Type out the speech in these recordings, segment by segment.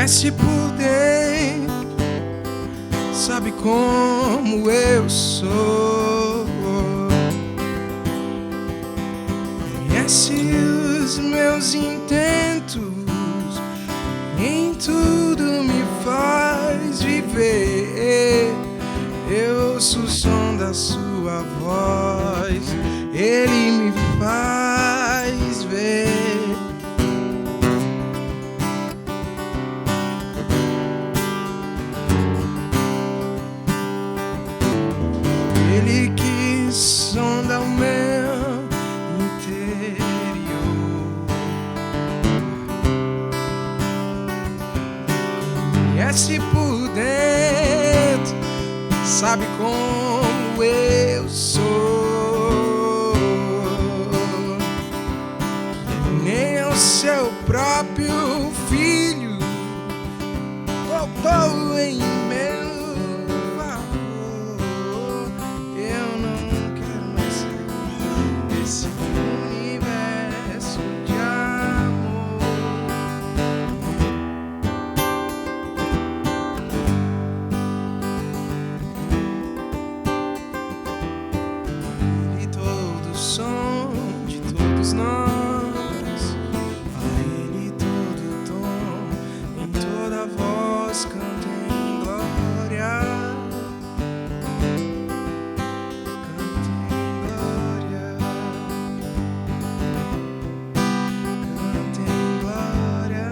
conhece por dentro, sabe como eu sou. Conhece os meus intentos, em tudo me faz viver. Eu ouço o som da sua voz, ele me faz ver. Ele que sonda o meu interior, conhece por dentro, sabe como eu sou. Nem o seu próprio filho poupou em meu favor. Eu não quero mais sair desse universo de amor. E todo o som de todos nós, a ele todo tom, em toda voz cantem glória. Cantem glória. Cantem glória.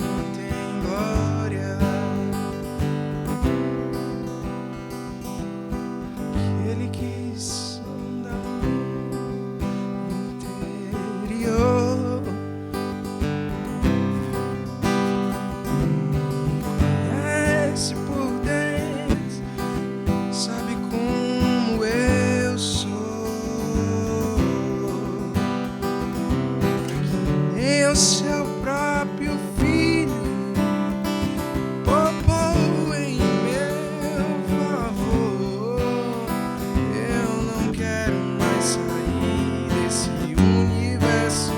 Cantem glória. Ele que sonda o interior, conhece por dentro, sabe como eu sou. Nem o seu próprio filho poupou em meu favor. Eu não quero mais sair desse universo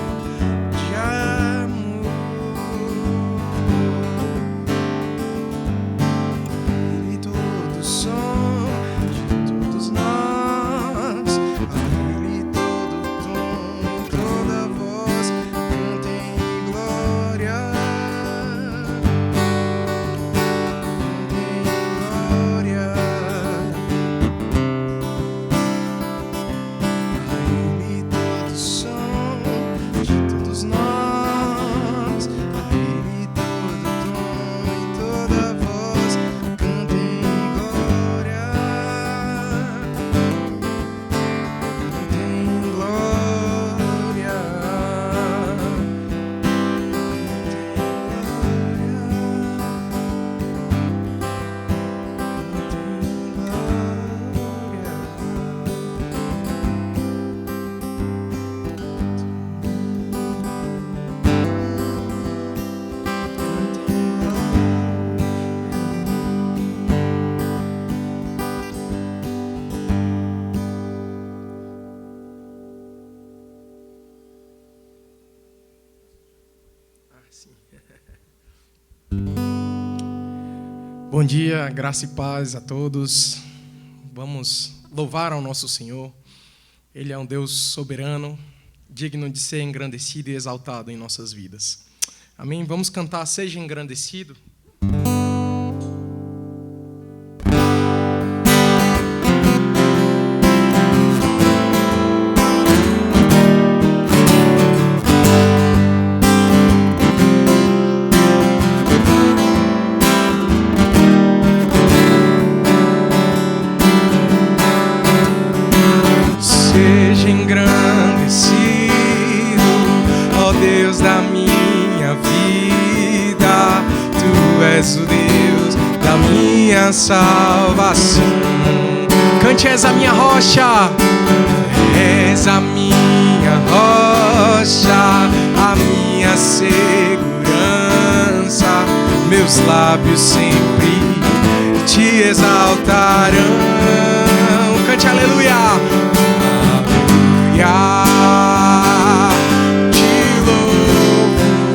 de amor. Ele todo som de todos nós, a ele todo tom, em toda voz cantem glória. Cantem glória. A ele todo som de todos nós, a ele todo tom, em toda voz cantem glória. Cantem glória. Bom dia, graça e paz a todos. Vamos louvar ao nosso Senhor. Ele é um Deus soberano, digno de ser engrandecido e exaltado em nossas vidas. Amém? Vamos cantar Seja Engrandecido. Seja engrandecido, ó Deus da minha vida. Tu és o Deus da minha salvação. Cante: és a minha rocha, és a minha rocha, a minha segurança. Meus lábios sempre te exaltarão. Cante aleluia. Aleluia. Te louvo,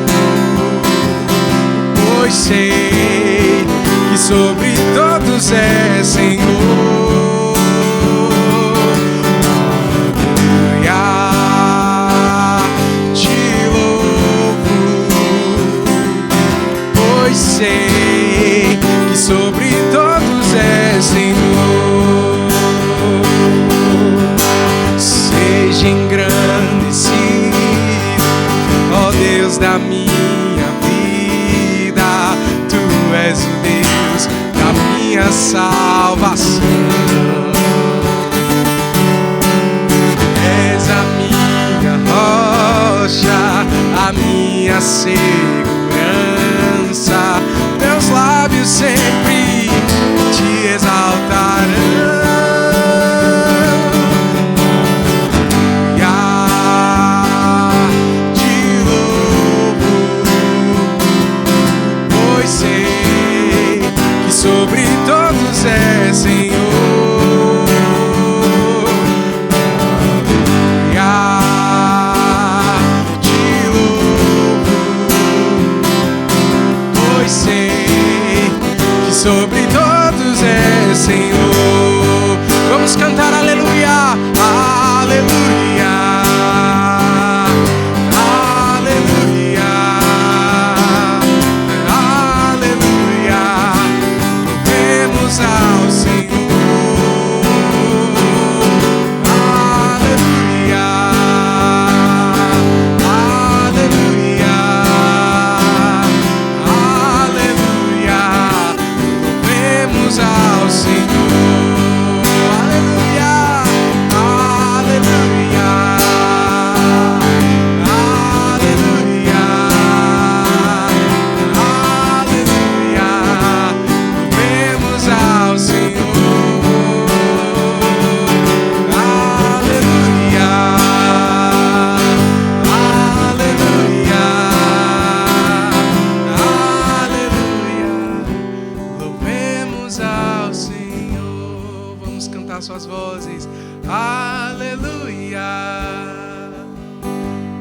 Aleluia,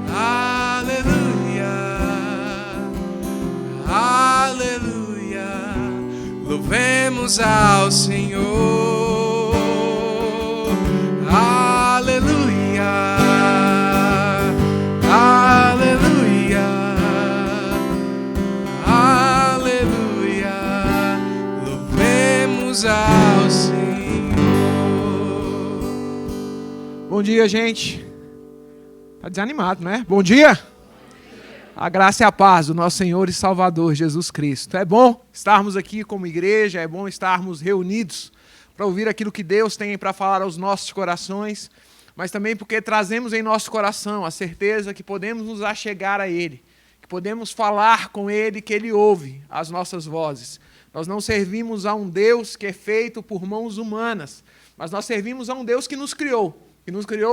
aleluia, aleluia. Louvemos ao Senhor. Aleluia, aleluia, aleluia. Louvemos ao Senhor. Bom dia, gente. Tá desanimado, né? Bom dia. A graça e a paz do nosso Senhor e Salvador Jesus Cristo. É bom estarmos aqui como igreja, é bom estarmos reunidos para ouvir aquilo que Deus tem para falar aos nossos corações, mas também porque trazemos em nosso coração a certeza que podemos nos achegar a Ele, que podemos falar com Ele, que Ele ouve as nossas vozes. Nós não servimos a um Deus que é feito por mãos humanas, mas nós servimos a um Deus que nos criou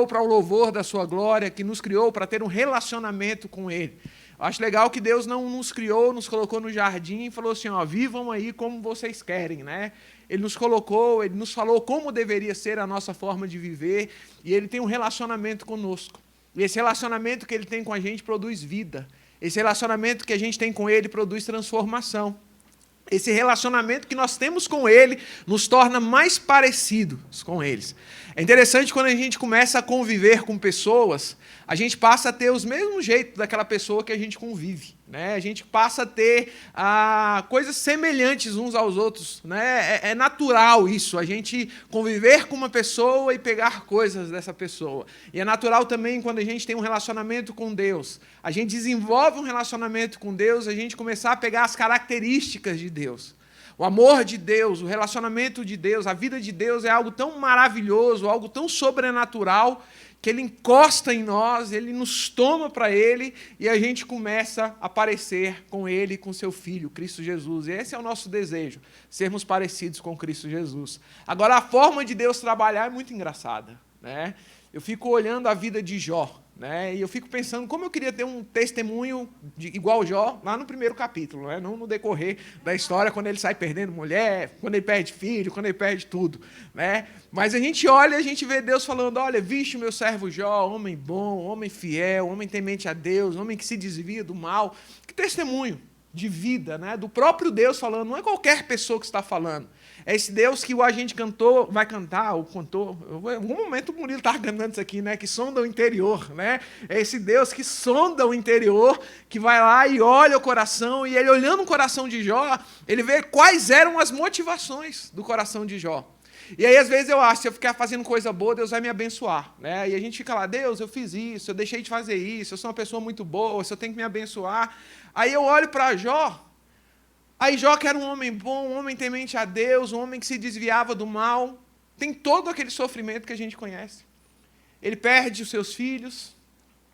para o louvor da sua glória, que nos criou para ter um relacionamento com Ele. Eu acho legal que Deus não nos criou, nos colocou no jardim e falou assim, ó, vivam aí como vocês querem, né? Ele nos colocou, Ele nos falou como deveria ser a nossa forma de viver, e Ele tem um relacionamento conosco. E esse relacionamento que Ele tem com a gente produz vida. Esse relacionamento que a gente tem com Ele produz transformação. Esse relacionamento que nós temos com Ele nos torna mais parecidos com eles. É interessante quando a gente começa a conviver com pessoas, a gente passa a ter os mesmos jeitos daquela pessoa que a gente convive, né? A gente passa a ter coisas semelhantes uns aos outros, né? É natural isso, a gente conviver com uma pessoa e pegar coisas dessa pessoa. E é natural também quando a gente tem um relacionamento com Deus, a gente desenvolve um relacionamento com Deus, a gente começar a pegar as características de Deus. O amor de Deus, o relacionamento de Deus, a vida de Deus é algo tão maravilhoso, algo tão sobrenatural, que Ele encosta em nós, Ele nos toma para Ele e a gente começa a parecer com Ele e com seu Filho, Cristo Jesus. E esse é o nosso desejo, sermos parecidos com Cristo Jesus. Agora, a forma de Deus trabalhar é muito engraçada, né? Eu fico olhando a vida de Jó, né? E eu fico pensando como eu queria ter um testemunho igual Jó lá no primeiro capítulo, né? Não no decorrer da história, quando ele sai perdendo mulher, quando ele perde filho, quando ele perde tudo, né? Mas a gente olha, a gente vê Deus falando, olha, viste o meu servo Jó, homem bom, homem fiel, homem temente a Deus, homem que se desvia do mal. Que testemunho de vida, né? Do próprio Deus falando, não é qualquer pessoa que está falando. É esse Deus que o agente cantou, vai cantar, ou cantou, em algum momento o Murilo estava cantando isso aqui, né? Que sonda o interior, né? É esse Deus que sonda o interior, que vai lá e olha o coração, e ele olhando o coração de Jó, ele vê quais eram as motivações do coração de Jó. E aí, às vezes, eu acho, se eu ficar fazendo coisa boa, Deus vai me abençoar, né? E a gente fica lá, Deus, eu fiz isso, eu deixei de fazer isso, eu sou uma pessoa muito boa, se eu tenho que me abençoar. Aí eu olho para Jó, aí Jó, que era um homem bom, um homem temente a Deus, um homem que se desviava do mal, tem todo aquele sofrimento que a gente conhece. Ele perde os seus filhos,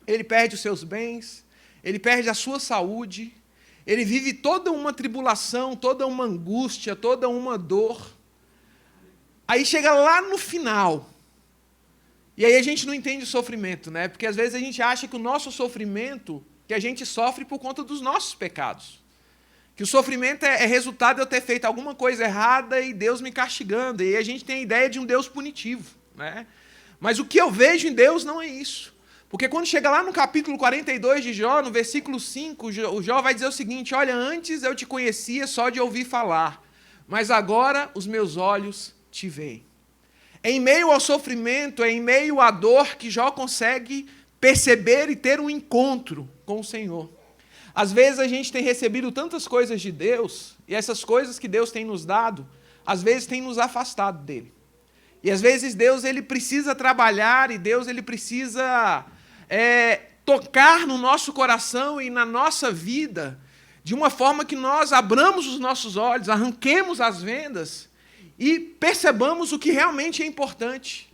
ele perde os seus bens, ele perde a sua saúde, ele vive toda uma tribulação, toda uma angústia, toda uma dor. Aí chega lá no final, e aí a gente não entende o sofrimento, né? Porque às vezes a gente acha que o nosso sofrimento, que a gente sofre por conta dos nossos pecados. Que o sofrimento é resultado de eu ter feito alguma coisa errada e Deus me castigando. E a gente tem a ideia de um Deus punitivo, né? Mas o que eu vejo em Deus não é isso. Porque quando chega lá no capítulo 42 de Jó, no versículo 5, o Jó vai dizer o seguinte, olha, antes eu te conhecia só de ouvir falar, mas agora os meus olhos te veem. É em meio ao sofrimento, é em meio à dor que Jó consegue perceber e ter um encontro com o Senhor. Às vezes a gente tem recebido tantas coisas de Deus, e essas coisas que Deus tem nos dado, às vezes tem nos afastado dele. E às vezes Deus ele precisa trabalhar, e Deus ele precisa tocar no nosso coração e na nossa vida, de uma forma que nós abramos os nossos olhos, arranquemos as vendas, e percebamos o que realmente é importante.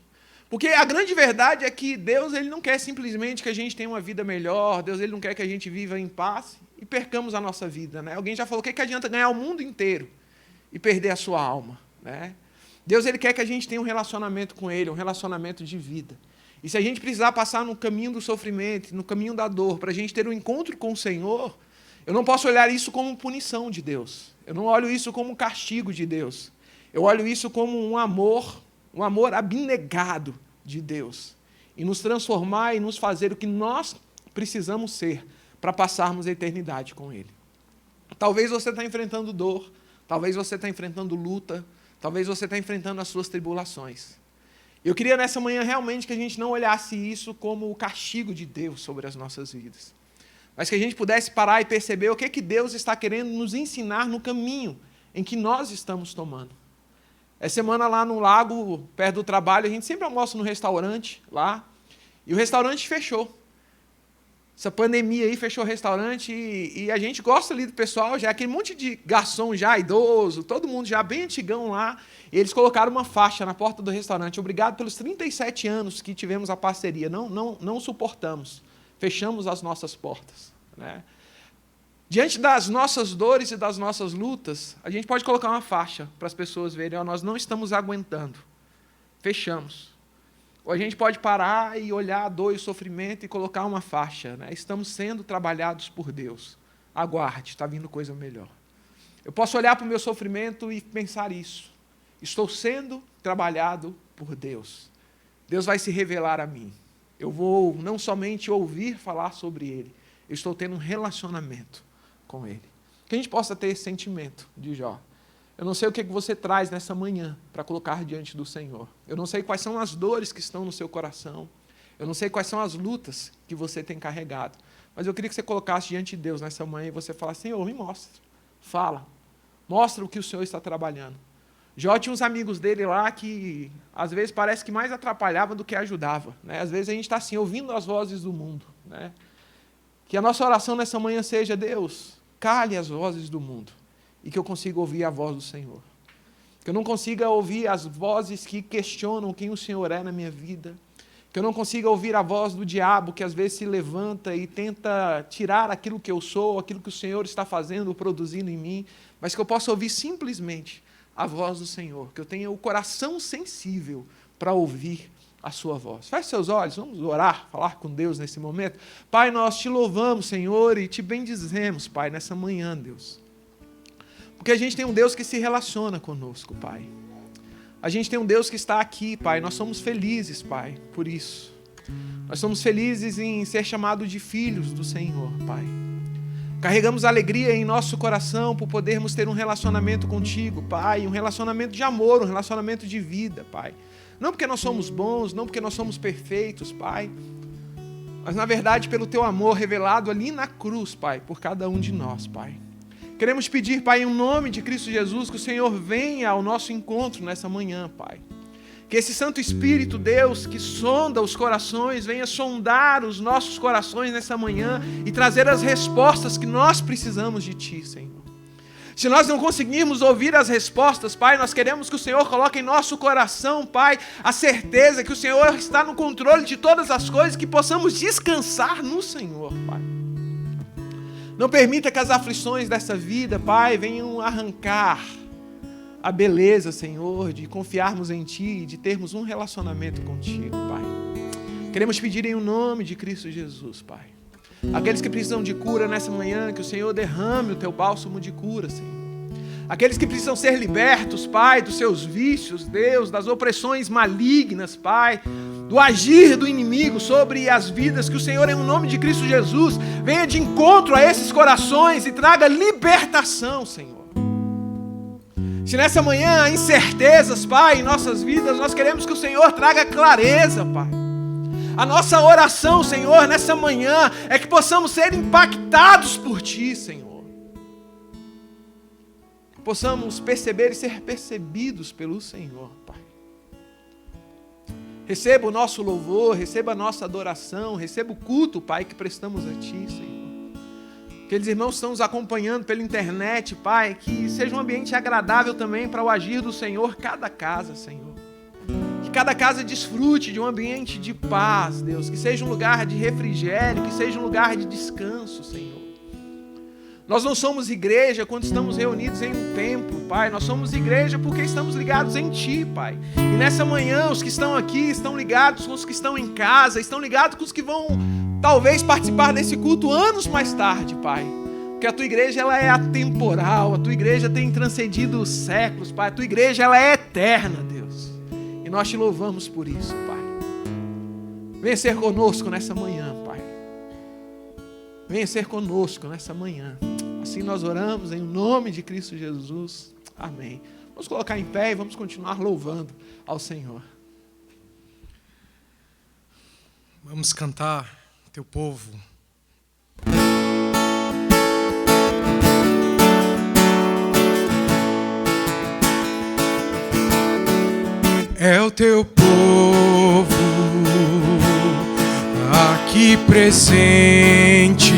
Porque a grande verdade é que Deus ele não quer simplesmente que a gente tenha uma vida melhor, Deus ele não quer que a gente viva em paz e percamos a nossa vida, né? Alguém já falou, o que adianta ganhar o mundo inteiro e perder a sua alma, né? Deus ele quer que a gente tenha um relacionamento com Ele, um relacionamento de vida. E se a gente precisar passar no caminho do sofrimento, no caminho da dor, para a gente ter um encontro com o Senhor, eu não posso olhar isso como punição de Deus. Eu não olho isso como castigo de Deus. Eu olho isso como um amor abnegado de Deus e nos transformar e nos fazer o que nós precisamos ser para passarmos a eternidade com Ele. Talvez você está enfrentando dor, talvez você está enfrentando luta, talvez você está enfrentando as suas tribulações. Eu queria nessa manhã realmente que a gente não olhasse isso como o castigo de Deus sobre as nossas vidas, mas que a gente pudesse parar e perceber o que Deus está querendo nos ensinar no caminho em que nós estamos tomando. Essa semana lá no lago, perto do trabalho, a gente sempre almoça no restaurante lá, e o restaurante fechou. Essa pandemia aí fechou o restaurante e a gente gosta ali do pessoal, já aquele monte de garçom já idoso, todo mundo já bem antigão lá, e eles colocaram uma faixa na porta do restaurante: obrigado pelos 37 anos que tivemos a parceria, não suportamos, fechamos as nossas portas. Né? Diante das nossas dores e das nossas lutas, a gente pode colocar uma faixa para as pessoas verem: ó, nós não estamos aguentando, fechamos. Ou a gente pode parar e olhar a dor e o sofrimento e colocar uma faixa, né? Estamos sendo trabalhados por Deus. Aguarde, está vindo coisa melhor. Eu posso olhar para o meu sofrimento e pensar isso. Estou sendo trabalhado por Deus. Deus vai se revelar a mim. Eu vou não somente ouvir falar sobre Ele, eu estou tendo um relacionamento com Ele. Que a gente possa ter esse sentimento de Jó. Eu não sei o que você traz nessa manhã para colocar diante do Senhor. Eu não sei quais são as dores que estão no seu coração. Eu não sei quais são as lutas que você tem carregado. Mas eu queria que você colocasse diante de Deus nessa manhã e você falasse: Senhor, me mostra. Fala. Mostra o que o Senhor está trabalhando. Jó tinha uns amigos dele lá que, às vezes, parece que mais atrapalhava do que ajudava. Né? Às vezes a gente está assim, ouvindo as vozes do mundo. Né? Que a nossa oração nessa manhã seja: Deus, cale as vozes do mundo e que eu consiga ouvir a voz do Senhor. Que eu não consiga ouvir as vozes que questionam quem o Senhor é na minha vida. Que eu não consiga ouvir a voz do diabo que às vezes se levanta e tenta tirar aquilo que eu sou, aquilo que o Senhor está fazendo, produzindo em mim, mas que eu possa ouvir simplesmente a voz do Senhor. Que eu tenha o coração sensível para ouvir a sua voz. Feche seus olhos, vamos orar, falar com Deus nesse momento. Pai, nós te louvamos, Senhor, e te bendizemos, Pai, nessa manhã, Deus. Porque a gente tem um Deus que se relaciona conosco, Pai. A gente tem um Deus que está aqui, Pai. Nós somos felizes, Pai, por isso. Nós somos felizes em ser chamados de filhos do Senhor, Pai. Carregamos alegria em nosso coração por podermos ter um relacionamento contigo, Pai. Um relacionamento de amor, um relacionamento de vida, Pai. Não porque nós somos bons, não porque nós somos perfeitos, Pai. Mas, na verdade, pelo teu amor revelado ali na cruz, Pai, por cada um de nós, Pai. Queremos pedir, Pai, em nome de Cristo Jesus, que o Senhor venha ao nosso encontro nessa manhã, Pai. Que esse Santo Espírito, Deus, que sonda os corações, venha sondar os nossos corações nessa manhã e trazer as respostas que nós precisamos de Ti, Senhor. Se nós não conseguirmos ouvir as respostas, Pai, nós queremos que o Senhor coloque em nosso coração, Pai, a certeza que o Senhor está no controle de todas as coisas, que possamos descansar no Senhor, Pai. Não permita que as aflições dessa vida, Pai, venham arrancar a beleza, Senhor, de confiarmos em Ti, de termos um relacionamento contigo, Pai. Queremos pedir em nome de Cristo Jesus, Pai. Aqueles que precisam de cura nessa manhã, que o Senhor derrame o Teu bálsamo de cura, Senhor. Aqueles que precisam ser libertos, Pai, dos seus vícios, Deus, das opressões malignas, Pai, do agir do inimigo sobre as vidas, que o Senhor, em nome de Cristo Jesus, venha de encontro a esses corações e traga libertação, Senhor. Se nessa manhã há incertezas, Pai, em nossas vidas, nós queremos que o Senhor traga clareza, Pai. A nossa oração, Senhor, nessa manhã, é que possamos ser impactados por Ti, Senhor. Possamos perceber e ser percebidos pelo Senhor, Pai. Receba o nosso louvor, receba a nossa adoração, receba o culto, Pai, que prestamos a Ti, Senhor. Aqueles irmãos que estão nos acompanhando pela internet, Pai, que seja um ambiente agradável também para o agir do Senhor, cada casa, Senhor. Que cada casa desfrute de um ambiente de paz, Deus, que seja um lugar de refrigério, que seja um lugar de descanso, Senhor. Nós não somos igreja quando estamos reunidos em um templo, Pai. Nós somos igreja porque estamos ligados em Ti, Pai. E nessa manhã, os que estão aqui estão ligados com os que estão em casa, estão ligados com os que vão, talvez, participar desse culto anos mais tarde, Pai. Porque a Tua igreja, ela é atemporal, a Tua igreja tem transcendido os séculos, Pai. A Tua igreja, ela é eterna, Deus. E nós Te louvamos por isso, Pai. Venha ser conosco nessa manhã, Pai. Venha ser conosco nessa manhã. Assim nós oramos em nome de Cristo Jesus. Amém. Vamos colocar em pé e vamos continuar louvando ao Senhor. Vamos cantar, teu povo. É o teu povo aqui presente,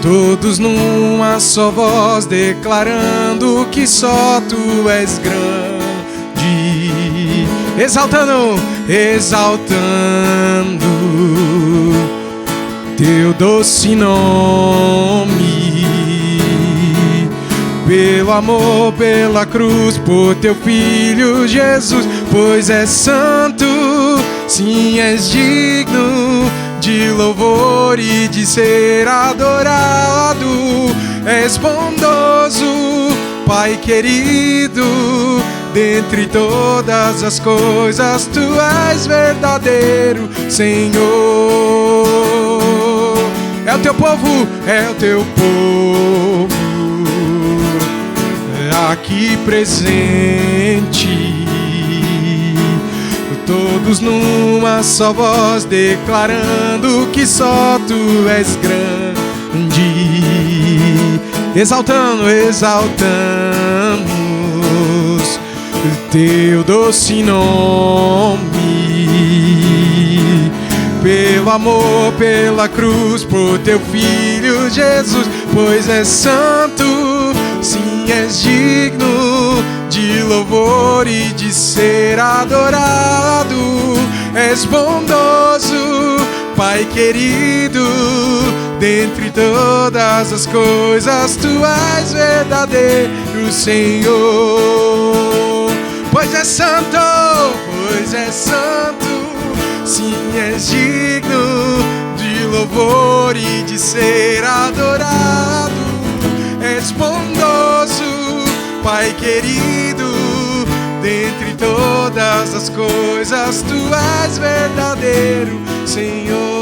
todos numa só voz declarando que só tu és grande, exaltando teu doce nome. Pelo amor, pela cruz, por teu Filho Jesus, pois és santo, sim, és digno de louvor e de ser adorado. És bondoso, Pai querido, dentre todas as coisas, tu és verdadeiro, Senhor. É o teu povo, é o teu povo aqui presente, todos numa só voz declarando que só tu és grande, exaltamos teu doce nome. Pelo amor, pela cruz, por teu Filho Jesus, pois és santo, sim, és digno de louvor e de ser adorado. És bondoso, Pai querido, dentre todas as coisas, tu és verdadeiro, Senhor. Pois és santo, sim, és digno de louvor e de ser adorado. És bondoso, Pai querido, dentre todas as coisas, tu és verdadeiro, Senhor.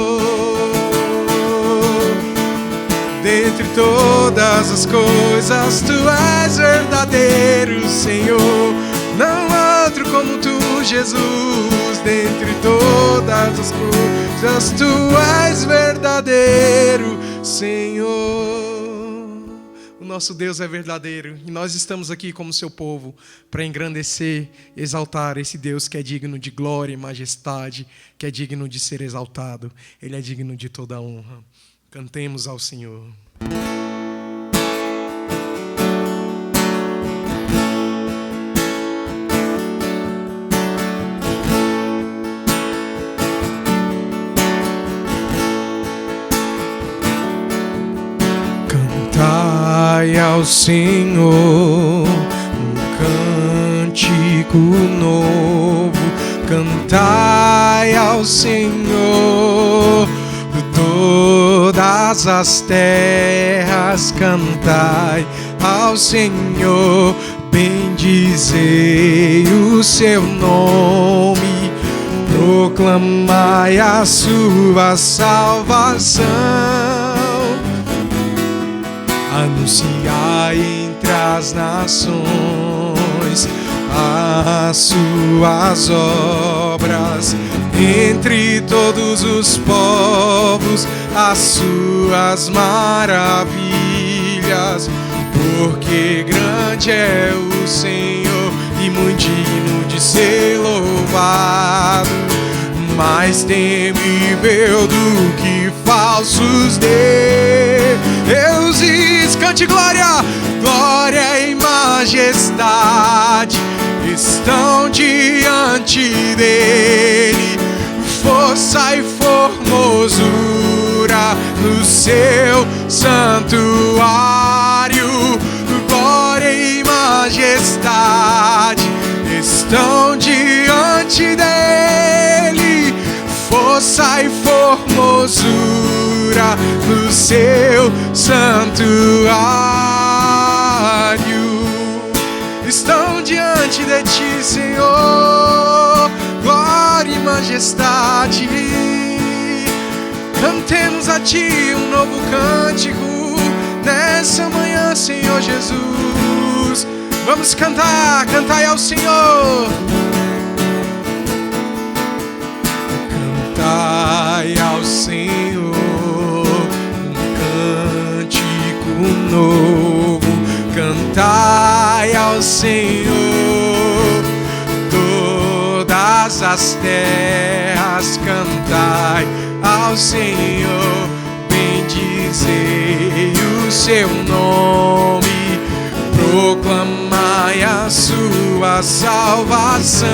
Dentre todas as coisas, tu és verdadeiro, Senhor. Não há outro como tu, Jesus. Dentre todas as coisas, tu és verdadeiro, Senhor. O nosso Deus é verdadeiro e nós estamos aqui como seu povo para engrandecer, exaltar esse Deus que é digno de glória e majestade, que é digno de ser exaltado. Ele é digno de toda a honra. Cantemos ao Senhor. Cantai ao Senhor um cântico novo, cantai ao Senhor todas as terras, cantai ao Senhor, bendizei o seu nome, proclamai a sua salvação. Anunciai entre as nações as suas obras, entre todos os povos as suas maravilhas, porque grande é o Senhor e muito digno de ser louvado, mais temível do que falsos deuses. Cante glória, glória e majestade estão diante dele, força e formosura no seu santuário. Glória e majestade estão diante dele, força e formosura no seu santuário. Estão diante de ti, Senhor, glória e majestade majestade. Cantemos a Ti um novo cântico nessa manhã, Senhor Jesus. Vamos cantar, cantai ao Senhor. Cantai ao Senhor um cântico novo. Cantai ao Senhor todas as terras. Cantai ao Senhor, bendizei o seu nome, proclamai a sua salvação.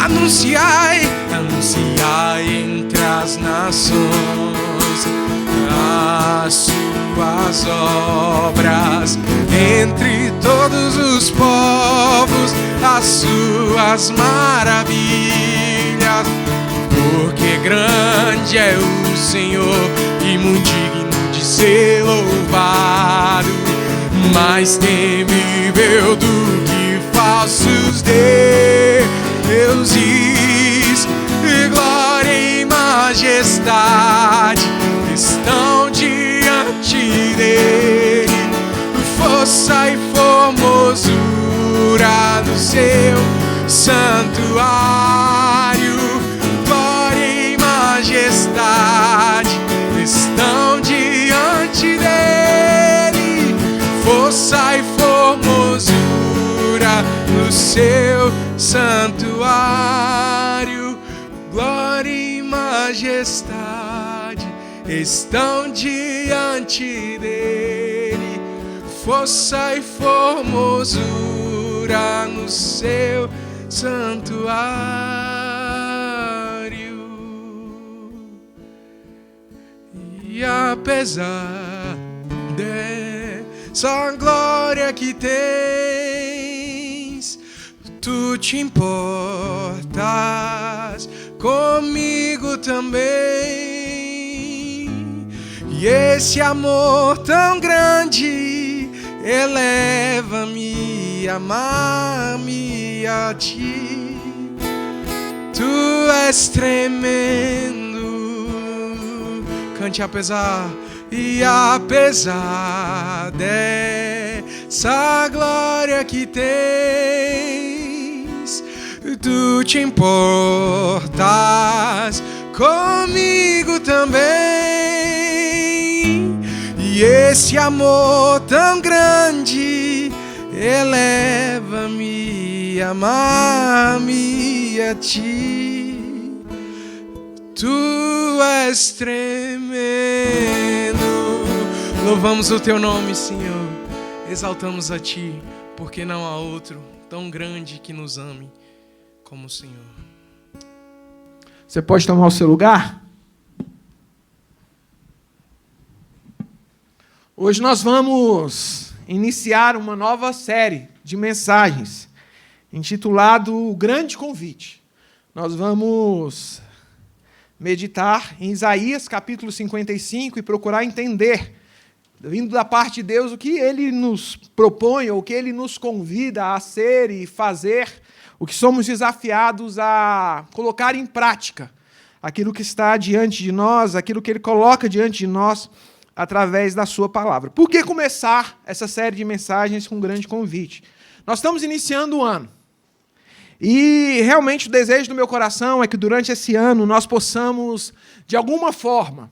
Anunciai entre as nações as suas obras, entre todos os povos as suas maravilhas. Porque grande é o Senhor e muito digno de ser louvado, mais temível do que falsos deuses. E glória e majestade estão diante dele, força e formosura do seu santuário. Glória e majestade estão diante dele, força e formosura do seu santuário. Glória e majestade estão diante dele, força e formosura no seu santuário. E apesar dessa glória que tens, tu te importas comigo também. E esse amor tão grande eleva-me, amar-me a ti. Tu és tremendo. Cante apesar. E apesar dessa glória que tens, tu te importas comigo também. E esse amor tão grande eleva-me, amar-me a ti. Tu és tremendo. Louvamos o teu nome, Senhor. Exaltamos a ti, porque não há outro tão grande que nos ame como o Senhor. Você pode tomar o seu lugar? Hoje nós vamos iniciar uma nova série de mensagens, intitulado O Grande Convite. Nós vamos meditar em Isaías capítulo 55 e procurar entender, vindo da parte de Deus, o que Ele nos propõe, ou o que Ele nos convida a ser e fazer, o que somos desafiados a colocar em prática, aquilo que está diante de nós, aquilo que Ele coloca diante de nós, através da sua palavra. Por que começar essa série de mensagens com um grande convite? Nós estamos iniciando o ano. E realmente o desejo do meu coração é que durante esse ano nós possamos, de alguma forma,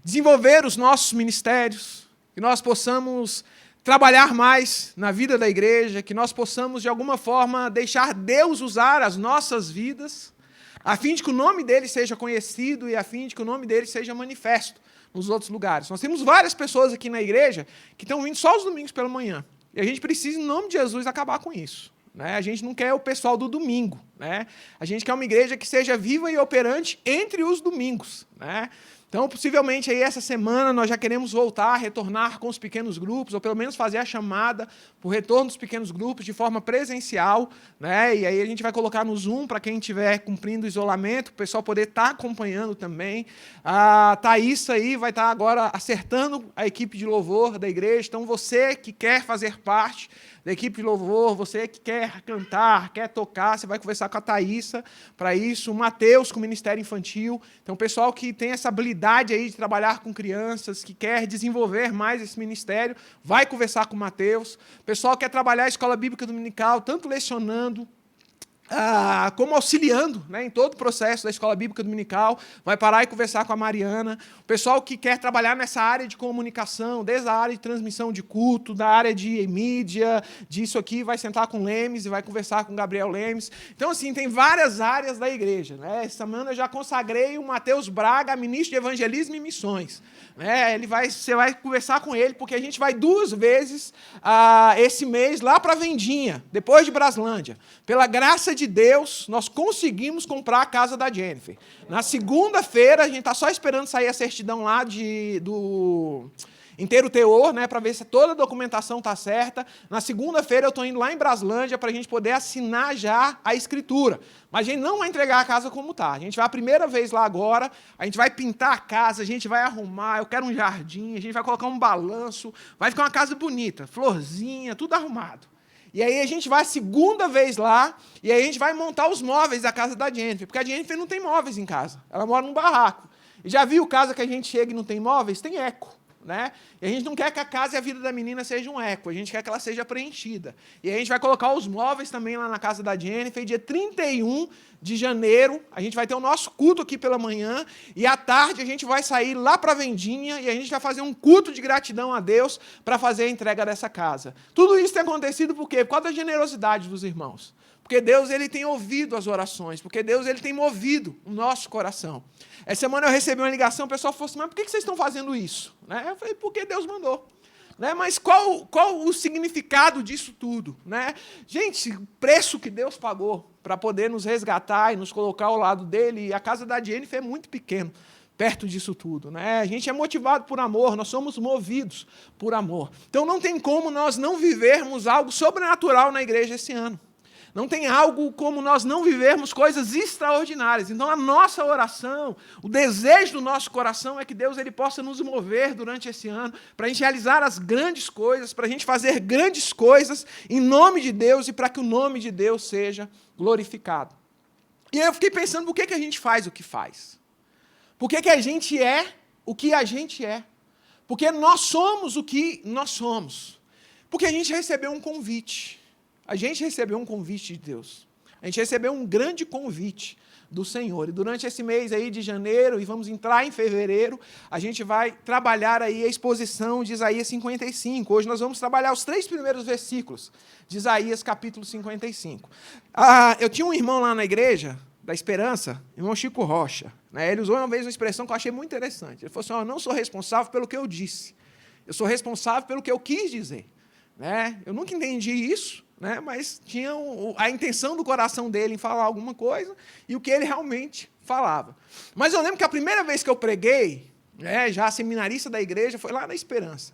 desenvolver os nossos ministérios, que nós possamos trabalhar mais na vida da igreja, que nós possamos, de alguma forma, deixar Deus usar as nossas vidas, a fim de que o nome dele seja conhecido e a fim de que o nome dele seja manifesto nos outros lugares. Nós temos várias pessoas aqui na igreja que estão vindo só os domingos pela manhã. E a gente precisa, em nome de Jesus, acabar com isso. A gente não quer o pessoal do domingo. A gente quer uma igreja que seja viva e operante entre os domingos. Então, possivelmente, aí, essa semana nós já queremos voltar, retornar com os pequenos grupos, ou pelo menos fazer a chamada para o retorno dos pequenos grupos de forma presencial. E aí a gente vai colocar no Zoom para quem estiver cumprindo o isolamento, o pessoal poder estar acompanhando também. A Thaís aí vai estar agora acertando a equipe de louvor da igreja. Então, você que quer fazer parte da equipe de louvor, você que quer cantar, quer tocar, você vai conversar com a Thaísa para isso, o Matheus com o Ministério Infantil. Então, o pessoal que tem essa habilidade aí de trabalhar com crianças, que quer desenvolver mais esse ministério, vai conversar com o Matheus. O pessoal que quer trabalhar a Escola Bíblica Dominical, tanto lecionando, como auxiliando, né, em todo o processo da Escola Bíblica Dominical, vai parar e conversar com a Mariana. O pessoal que quer trabalhar nessa área de comunicação, desde a área de transmissão de culto, da área de mídia, disso aqui, vai sentar com o Lemes e vai conversar com o Gabriel Lemes. Então, assim, tem várias áreas da igreja. Né? Essa semana eu já consagrei o Matheus Braga, ministro de Evangelismo e Missões. Né? Você vai conversar com ele, porque a gente vai 2 vezes esse mês lá para Vendinha, depois de Braslândia. Pela graça de Deus, nós conseguimos comprar a casa da Jennifer. Na segunda-feira, a gente está só esperando sair a certidão lá do inteiro teor, né, para ver se toda a documentação está certa. Na segunda-feira, eu estou indo lá em Braslândia para a gente poder assinar já a escritura. Mas a gente não vai entregar a casa como está. A gente vai a primeira vez lá agora, a gente vai pintar a casa, a gente vai arrumar, eu quero um jardim, a gente vai colocar um balanço, vai ficar uma casa bonita, florzinha, tudo arrumado. E aí a gente vai a segunda vez lá, e aí a gente vai montar os móveis da casa da Jennifer, porque a Jennifer não tem móveis em casa, ela mora num barraco. E já viu casa que a gente chega e não tem móveis? Tem eco. Né? E a gente não quer que a casa e a vida da menina seja um eco, a gente quer que ela seja preenchida. E a gente vai colocar os móveis também lá na casa da Jennifer, e dia 31 de janeiro, a gente vai ter o nosso culto aqui pela manhã, e à tarde a gente vai sair lá para a Vendinha, e a gente vai fazer um culto de gratidão a Deus para fazer a entrega dessa casa. Tudo isso tem acontecido por quê? Por causa da generosidade dos irmãos. Porque Deus ele tem ouvido as orações, porque Deus ele tem movido o nosso coração. Essa semana eu recebi uma ligação, o pessoal falou assim, mas por que vocês estão fazendo isso? Né? Eu falei, porque Deus mandou. Né? Mas qual o significado disso tudo? Né? Gente, o preço que Deus pagou para poder nos resgatar e nos colocar ao lado dele, e a casa da Jennifer é muito pequena perto disso tudo. Né? A gente é motivado por amor, nós somos movidos por amor. Então não tem como nós não vivermos algo sobrenatural na igreja esse ano. Não tem algo como nós não vivermos coisas extraordinárias. Então, a nossa oração, o desejo do nosso coração é que Deus ele possa nos mover durante esse ano, para a gente realizar as grandes coisas, para a gente fazer grandes coisas em nome de Deus e para que o nome de Deus seja glorificado. E aí eu fiquei pensando, por que a gente faz o que faz? Por que a gente é o que a gente é? Porque nós somos o que nós somos. Porque a gente recebeu um convite. A gente recebeu um convite de Deus. A gente recebeu um grande convite do Senhor. E durante esse mês aí de janeiro, e vamos entrar em fevereiro, a gente vai trabalhar aí a exposição de Isaías 55. Hoje nós vamos trabalhar os 3 primeiros versículos de Isaías capítulo 55. Eu tinha um irmão lá na igreja da Esperança, irmão Chico Rocha. Né? Ele usou uma vez uma expressão que eu achei muito interessante. Ele falou assim, eu não sou responsável pelo que eu disse. Eu sou responsável pelo que eu quis dizer. Né? Eu nunca entendi isso. Né, mas tinha a intenção do coração dele em falar alguma coisa e o que ele realmente falava. Mas eu lembro que a primeira vez que eu preguei, né, já seminarista da igreja, foi lá na Esperança.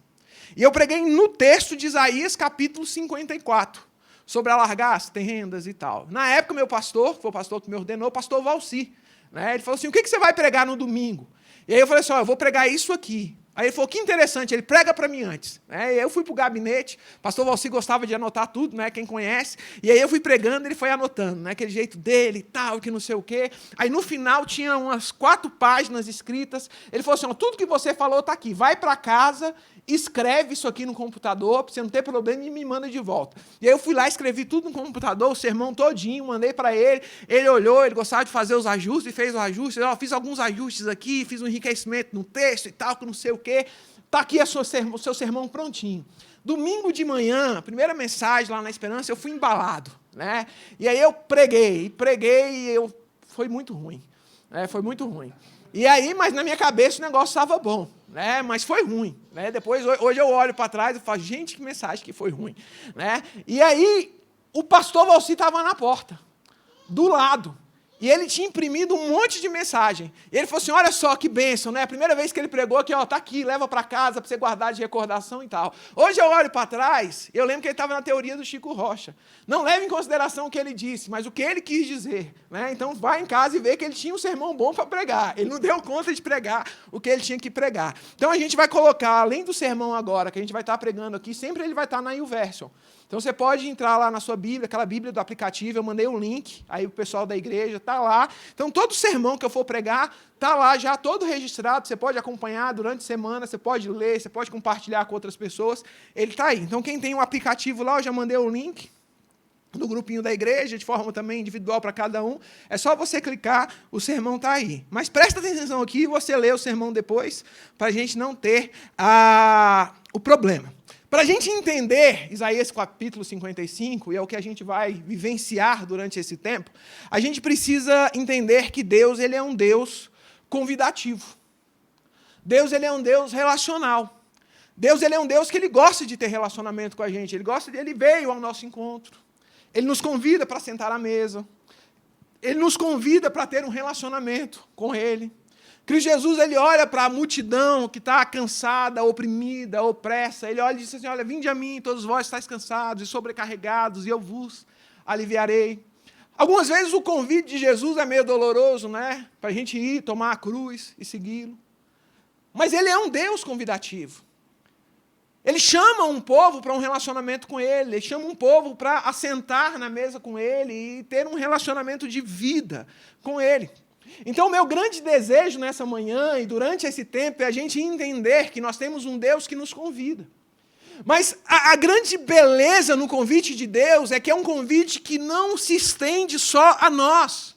E eu preguei no texto de Isaías, capítulo 54, sobre alargar as tendas e tal. Na época, meu pastor, que foi o pastor que me ordenou, o pastor Valci, né, ele falou assim, o que você vai pregar no domingo? E aí eu falei assim, eu vou pregar isso aqui. Aí ele falou, que interessante, ele prega para mim antes. Né? E aí eu fui para o gabinete, o pastor Valci gostava de anotar tudo, né? Quem conhece. E aí eu fui pregando, ele foi anotando, né? Aquele jeito dele e tal, que não sei o quê. Aí no final tinha umas 4 páginas escritas. Ele falou assim, tudo que você falou está aqui, vai para casa, escreve isso aqui no computador, para você não ter problema, e me manda de volta. E aí eu fui lá, escrevi tudo no computador, o sermão todinho, mandei para ele. Ele olhou, ele gostava de fazer os ajustes, fez os ajustes. Eu fiz alguns ajustes aqui, fiz um enriquecimento no texto e tal, que não sei o quê. Está aqui o seu sermão prontinho. Domingo de manhã, a primeira mensagem lá na Esperança, eu fui embalado. Né? E aí eu preguei e foi muito ruim. Né? Foi muito ruim. E aí, mas na minha cabeça o negócio estava bom. Né? Mas foi ruim. Né? Depois, hoje eu olho para trás e falo, gente, que mensagem que foi ruim. Né? E aí, o pastor Valci estava na porta, do lado. E ele tinha imprimido um monte de mensagem. E ele falou assim, olha só que bênção, né? A primeira vez que ele pregou aqui, ó, tá aqui, leva para casa para você guardar de recordação e tal. Hoje eu olho para trás, eu lembro que ele estava na teoria do Chico Rocha. Não leve em consideração o que ele disse, mas o que ele quis dizer. Né? Então vai em casa e vê que ele tinha um sermão bom para pregar. Ele não deu conta de pregar o que ele tinha que pregar. Então a gente vai colocar, além do sermão agora, que a gente vai estar pregando aqui, sempre ele vai estar na YouVersion. Então você pode entrar lá na sua Bíblia, aquela Bíblia do aplicativo, eu mandei um link, aí o pessoal da igreja está lá. Então todo sermão que eu for pregar está lá já todo registrado, você pode acompanhar durante a semana, você pode ler, você pode compartilhar com outras pessoas, ele está aí. Então quem tem um aplicativo lá, eu já mandei o link do grupinho da igreja, de forma também individual para cada um, é só você clicar, o sermão está aí. Mas presta atenção aqui, você lê o sermão depois, para a gente não ter o problema. Para a gente entender Isaías capítulo 55, e é o que a gente vai vivenciar durante esse tempo, a gente precisa entender que Deus ele é um Deus convidativo. Deus ele é um Deus relacional. Deus ele é um Deus que ele gosta de ter relacionamento com a gente. Ele veio ao nosso encontro. Ele nos convida para sentar à mesa. Ele nos convida para ter um relacionamento com Ele. Cristo Jesus, ele olha para a multidão que está cansada, oprimida, opressa. Ele olha e diz assim, olha, vinde a mim, todos vós estáis cansados e sobrecarregados, e eu vos aliviarei. Algumas vezes o convite de Jesus é meio doloroso, né? Para a gente ir, tomar a cruz e segui-lo. Mas ele é um Deus convidativo. Ele chama um povo para um relacionamento com ele. Ele chama um povo para assentar na mesa com ele e ter um relacionamento de vida com ele. Então, o meu grande desejo nessa manhã e durante esse tempo é a gente entender que nós temos um Deus que nos convida. Mas a grande beleza no convite de Deus é que é um convite que não se estende só a nós,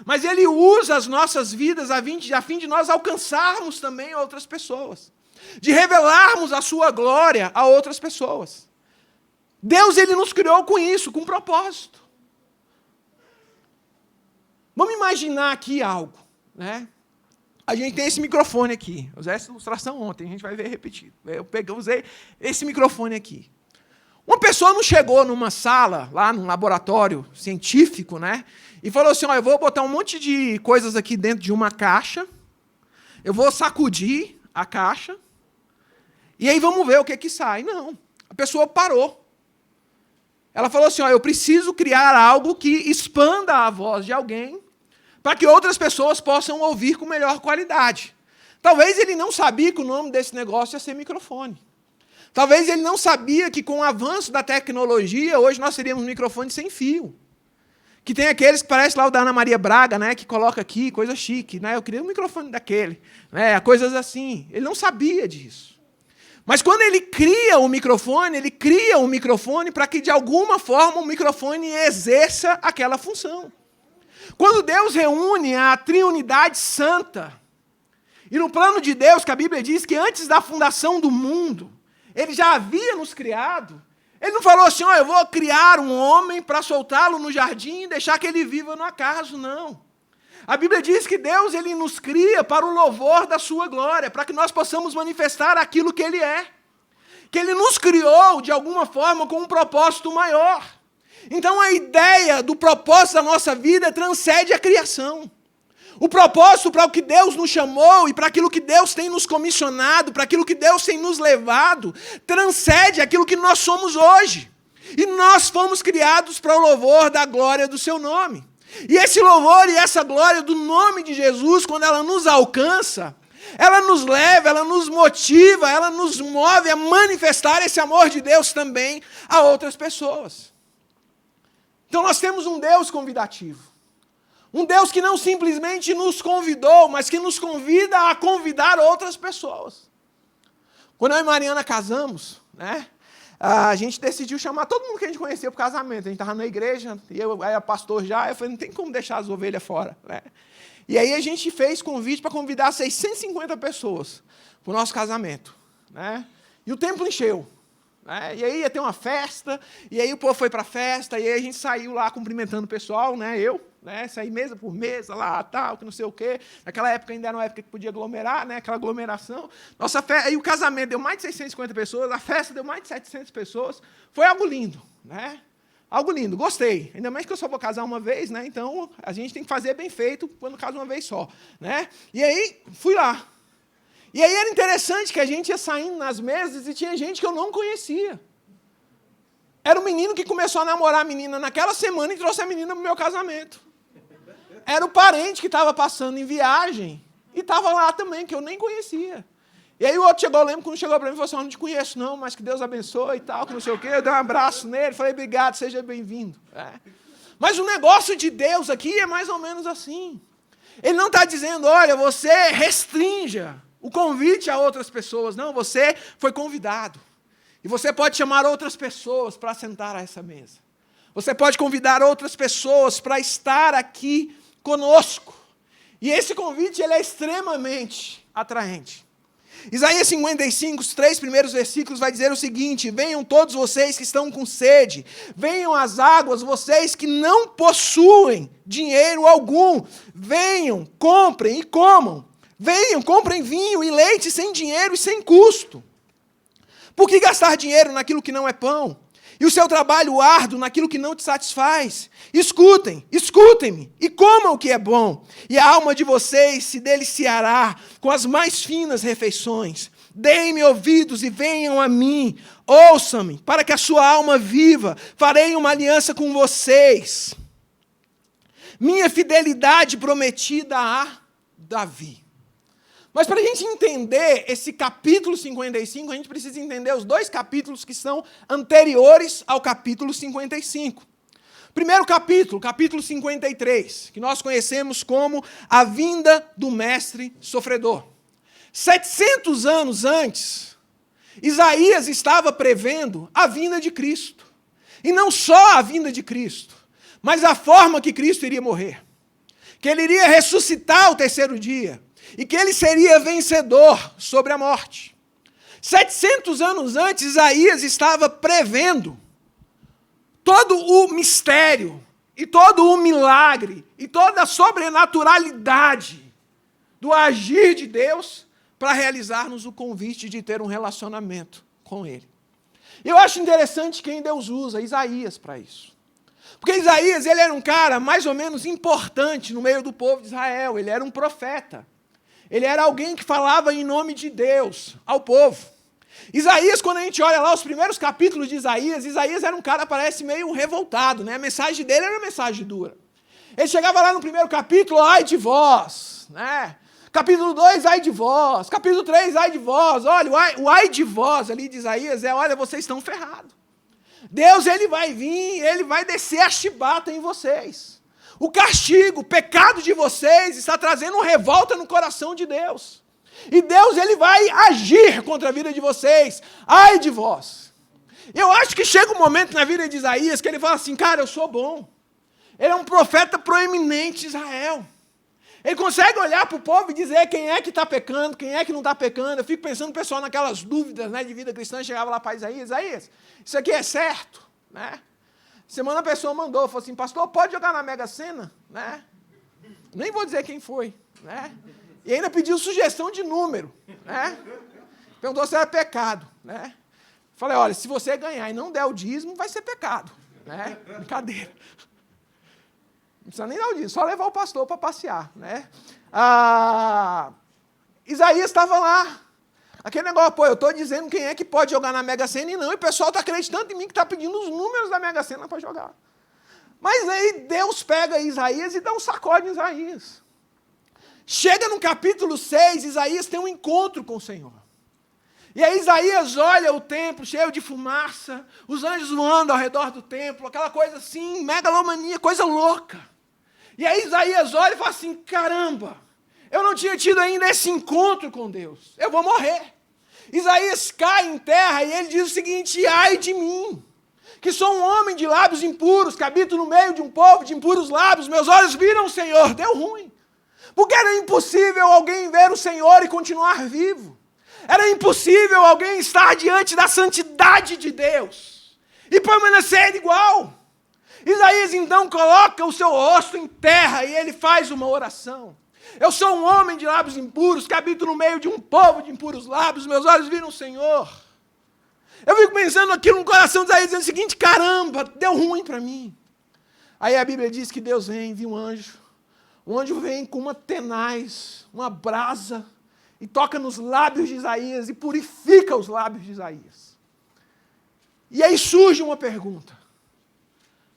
mas Ele usa as nossas vidas a fim de nós alcançarmos também outras pessoas, de revelarmos a sua glória a outras pessoas. Deus ele nos criou com isso, com um propósito. Vamos imaginar aqui algo, né? A gente tem esse microfone aqui. Eu usei essa ilustração ontem, a gente vai ver repetido. Eu usei esse microfone aqui. Uma pessoa não chegou numa sala, lá num laboratório científico, né? E falou assim, ó, eu vou botar um monte de coisas aqui dentro de uma caixa, eu vou sacudir a caixa, e aí vamos ver o que sai. Não, a pessoa parou. Ela falou assim, ó, eu preciso criar algo que expanda a voz de alguém para que outras pessoas possam ouvir com melhor qualidade. Talvez ele não sabia que o nome desse negócio ia ser microfone. Talvez ele não sabia que com o avanço da tecnologia, hoje nós teríamos um microfone sem fio. Que tem aqueles que parece lá o da Ana Maria Braga, né, que coloca aqui, coisa chique. Né, eu queria um microfone daquele. Né, coisas assim. Ele não sabia disso. Mas quando ele cria o microfone para que, de alguma forma, o microfone exerça aquela função. Quando Deus reúne a Triunidade Santa, e no plano de Deus, que a Bíblia diz que antes da fundação do mundo, Ele já havia nos criado, Ele não falou assim, ó, eu vou criar um homem para soltá-lo no jardim e deixar que ele viva no acaso, não. A Bíblia diz que Deus ele nos cria para o louvor da sua glória, para que nós possamos manifestar aquilo que Ele é. Que Ele nos criou, de alguma forma, com um propósito maior. Então, a ideia do propósito da nossa vida transcende a criação. O propósito para o que Deus nos chamou e para aquilo que Deus tem nos comissionado, para aquilo que Deus tem nos levado, transcende aquilo que nós somos hoje. E nós fomos criados para o louvor da glória do seu nome. E esse louvor e essa glória do nome de Jesus, quando ela nos alcança, ela nos leva, ela nos motiva, ela nos move a manifestar esse amor de Deus também a outras pessoas. Então nós temos um Deus convidativo. Um Deus que não simplesmente nos convidou, mas que nos convida a convidar outras pessoas. Quando eu e Mariana casamos, né? A gente decidiu chamar todo mundo que a gente conhecia para o casamento. A gente estava na igreja, e eu era pastor já, eu falei, não tem como deixar as ovelhas fora. Né? E aí a gente fez convite para convidar 650 pessoas para o nosso casamento. Né? E o templo encheu. Né? E aí ia ter uma festa, e aí o povo foi para a festa, e aí a gente saiu lá cumprimentando o pessoal, né? Saí mesa por mesa, lá, tal, que não sei o quê. Naquela época ainda era uma época que podia aglomerar, né? Aquela aglomeração. Nossa festa, aí o casamento deu mais de 650 pessoas, a festa deu mais de 700 pessoas. Foi algo lindo, né? Algo lindo, gostei. Ainda mais que eu só vou casar uma vez, né? Então a gente tem que fazer bem feito quando casa uma vez só, né? E aí fui lá. E aí era interessante que a gente ia saindo nas mesas e tinha gente que eu não conhecia. Era um menino que começou a namorar a menina naquela semana e trouxe a menina para o meu casamento. Era o parente que estava passando em viagem e estava lá também, que eu nem conhecia. E aí o outro chegou, eu lembro quando chegou para mim e falou assim, eu não te conheço não, mas que Deus abençoe e tal, que não sei o quê. Eu dei um abraço nele, falei, obrigado, seja bem-vindo. Mas o negócio de Deus aqui é mais ou menos assim. Ele não está dizendo, olha, você restrinja o convite a outras pessoas. Não, você foi convidado. E você pode chamar outras pessoas para sentar a essa mesa. Você pode convidar outras pessoas para estar aqui conosco. E esse convite ele é extremamente atraente. Isaías 55, os 3 primeiros versículos, vai dizer o seguinte: venham todos vocês que estão com sede, venham às águas, vocês que não possuem dinheiro algum, venham, comprem e comam. Venham, comprem vinho e leite sem dinheiro e sem custo. Por que gastar dinheiro naquilo que não é pão? E o seu trabalho árduo naquilo que não te satisfaz? Escutem-me, e comam o que é bom, e a alma de vocês se deliciará com as mais finas refeições. Deem-me ouvidos e venham a mim, ouçam-me, para que a sua alma viva, farei uma aliança com vocês. Minha fidelidade prometida a Davi. Mas para a gente entender esse capítulo 55, a gente precisa entender os 2 capítulos que são anteriores ao capítulo 55. Primeiro capítulo, capítulo 53, que nós conhecemos como a vinda do mestre sofredor. 700 anos antes, Isaías estava prevendo a vinda de Cristo. E não só a vinda de Cristo, mas a forma que Cristo iria morrer. Que ele iria ressuscitar ao 3º dia. E que ele seria vencedor sobre a morte. 700 anos antes, Isaías estava prevendo todo o mistério, e todo o milagre, e toda a sobrenaturalidade do agir de Deus para realizar-nos o convite de ter um relacionamento com Ele. Eu acho interessante quem Deus usa, Isaías, para isso. Porque Isaías ele era um cara mais ou menos importante no meio do povo de Israel, ele era um profeta. Ele era alguém que falava em nome de Deus ao povo. Isaías, quando a gente olha lá os primeiros capítulos de Isaías, Isaías era um cara, parece, meio revoltado, né? A mensagem dele era uma mensagem dura. Ele chegava lá no primeiro capítulo, ai de vós, né? Capítulo 2, ai de vós. Capítulo 3, ai de vós. Olha, o ai de vós ali de Isaías é, olha, vocês estão ferrados. Deus, ele vai vir, ele vai descer a chibata em vocês. O castigo, o pecado de vocês está trazendo uma revolta no coração de Deus. E Deus ele vai agir contra a vida de vocês. Ai de vós. Eu acho que chega um momento na vida de Isaías que ele fala assim, cara, eu sou bom. Ele é um profeta proeminente de Israel. Ele consegue olhar para o povo e dizer quem é que está pecando, quem é que não está pecando. Eu fico pensando, o pessoal, naquelas dúvidas, né, de vida cristã, chegava lá para Isaías, isso aqui é certo, né? Semana a pessoa mandou, falou assim, pastor, pode jogar na Mega Sena? Né? Nem vou dizer quem foi. Né? E ainda pediu sugestão de número. Né? Perguntou se era pecado. Né? Falei, olha, se você ganhar e não der o dízimo, vai ser pecado. Né? Brincadeira. Não precisa nem dar o dízimo, só levar o pastor para passear. Né? Isaías estava lá. Aquele negócio, pô, eu estou dizendo quem é que pode jogar na Mega Sena e não, e o pessoal está acreditando em mim que está pedindo os números da Mega Sena para jogar. Mas aí Deus pega Isaías e dá um sacode em Isaías. Chega no capítulo 6, Isaías tem um encontro com o Senhor. E aí Isaías olha o templo cheio de fumaça, os anjos voando ao redor do templo, aquela coisa assim, megalomania, coisa louca. E aí Isaías olha e fala assim, caramba, eu não tinha tido ainda esse encontro com Deus. Eu vou morrer. Isaías cai em terra e ele diz o seguinte, ai de mim, que sou um homem de lábios impuros, que habito no meio de um povo de impuros lábios, meus olhos viram o Senhor. Deu ruim. Porque era impossível alguém ver o Senhor e continuar vivo. Era impossível alguém estar diante da santidade de Deus e permanecer igual. Isaías então coloca o seu rosto em terra e ele faz uma oração. Eu sou um homem de lábios impuros, que habito no meio de um povo de impuros lábios, meus olhos viram o Senhor. Eu fico pensando aquilo no coração de Isaías, dizendo o seguinte, caramba, deu ruim para mim. Aí a Bíblia diz que Deus vem, envia um anjo. O anjo vem com uma tenaz, uma brasa, e toca nos lábios de Isaías, e purifica os lábios de Isaías. E aí surge uma pergunta.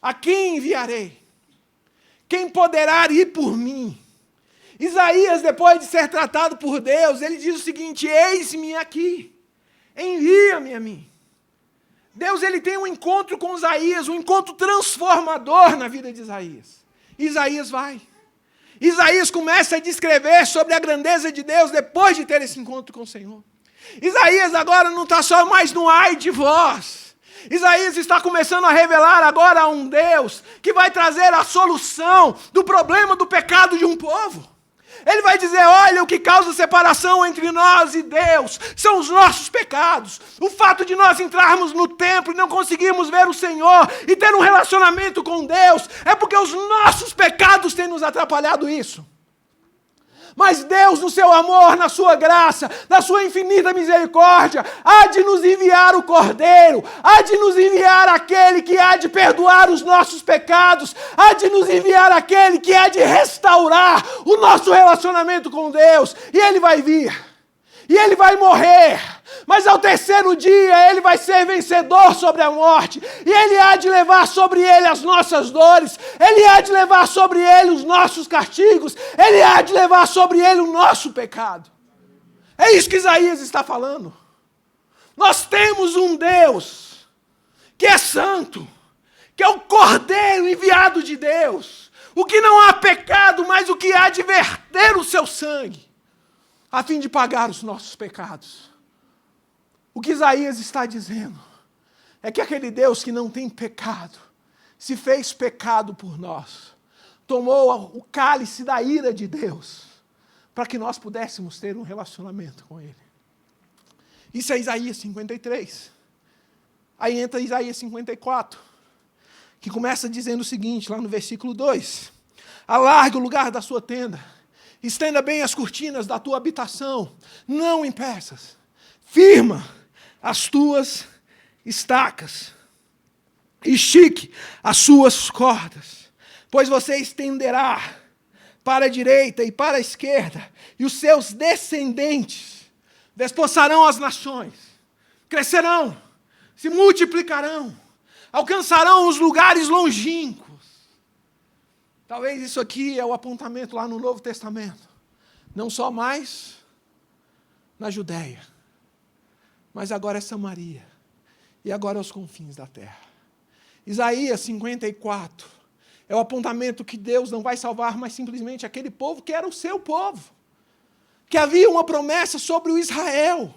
A quem enviarei? Quem poderá ir por mim? Isaías, depois de ser tratado por Deus, ele diz o seguinte: eis-me aqui, envia-me a mim. Deus ele tem um encontro com Isaías, um encontro transformador na vida de Isaías. Isaías vai. Isaías começa a descrever sobre a grandeza de Deus depois de ter esse encontro com o Senhor. Isaías agora não está só mais no ai de vós. Isaías está começando a revelar agora a um Deus que vai trazer a solução do problema do pecado de um povo. Ele vai dizer: olha, o que causa separação entre nós e Deus são os nossos pecados. O fato de nós entrarmos no templo e não conseguirmos ver o Senhor e ter um relacionamento com Deus é porque os nossos pecados têm nos atrapalhado isso. Mas Deus, no seu amor, na sua graça, na sua infinita misericórdia, há de nos enviar o Cordeiro, há de nos enviar aquele que há de perdoar os nossos pecados, há de nos enviar aquele que há de restaurar o nosso relacionamento com Deus. E ele vai vir, e ele vai morrer, mas ao terceiro dia ele vai ser vencedor sobre a morte, e ele há de levar sobre ele as nossas dores, ele há de levar sobre ele os nossos castigos, ele há de levar sobre ele o nosso pecado. É isso que Isaías está falando. Nós temos um Deus que é santo, que é o Cordeiro enviado de Deus, o que não há pecado, mas o que há de verter o seu sangue, a fim de pagar os nossos pecados. O que Isaías está dizendo é que aquele Deus que não tem pecado, se fez pecado por nós, tomou o cálice da ira de Deus, para que nós pudéssemos ter um relacionamento com Ele. Isso é Isaías 53. Aí entra Isaías 54, que começa dizendo o seguinte, lá no versículo 2. Alargue o lugar da sua tenda, estenda bem as cortinas da tua habitação, não impeças, firma as tuas estacas, estique as suas cordas, pois você estenderá para a direita e para a esquerda, e os seus descendentes despossarão as nações, crescerão, se multiplicarão, alcançarão os lugares longínquos. Talvez isso aqui é o apontamento lá no Novo Testamento, não só mais na Judéia, mas agora é Samaria, e agora é os confins da terra. Isaías 54 é o apontamento que Deus não vai salvar mais simplesmente aquele povo que era o seu povo, que havia uma promessa sobre o Israel,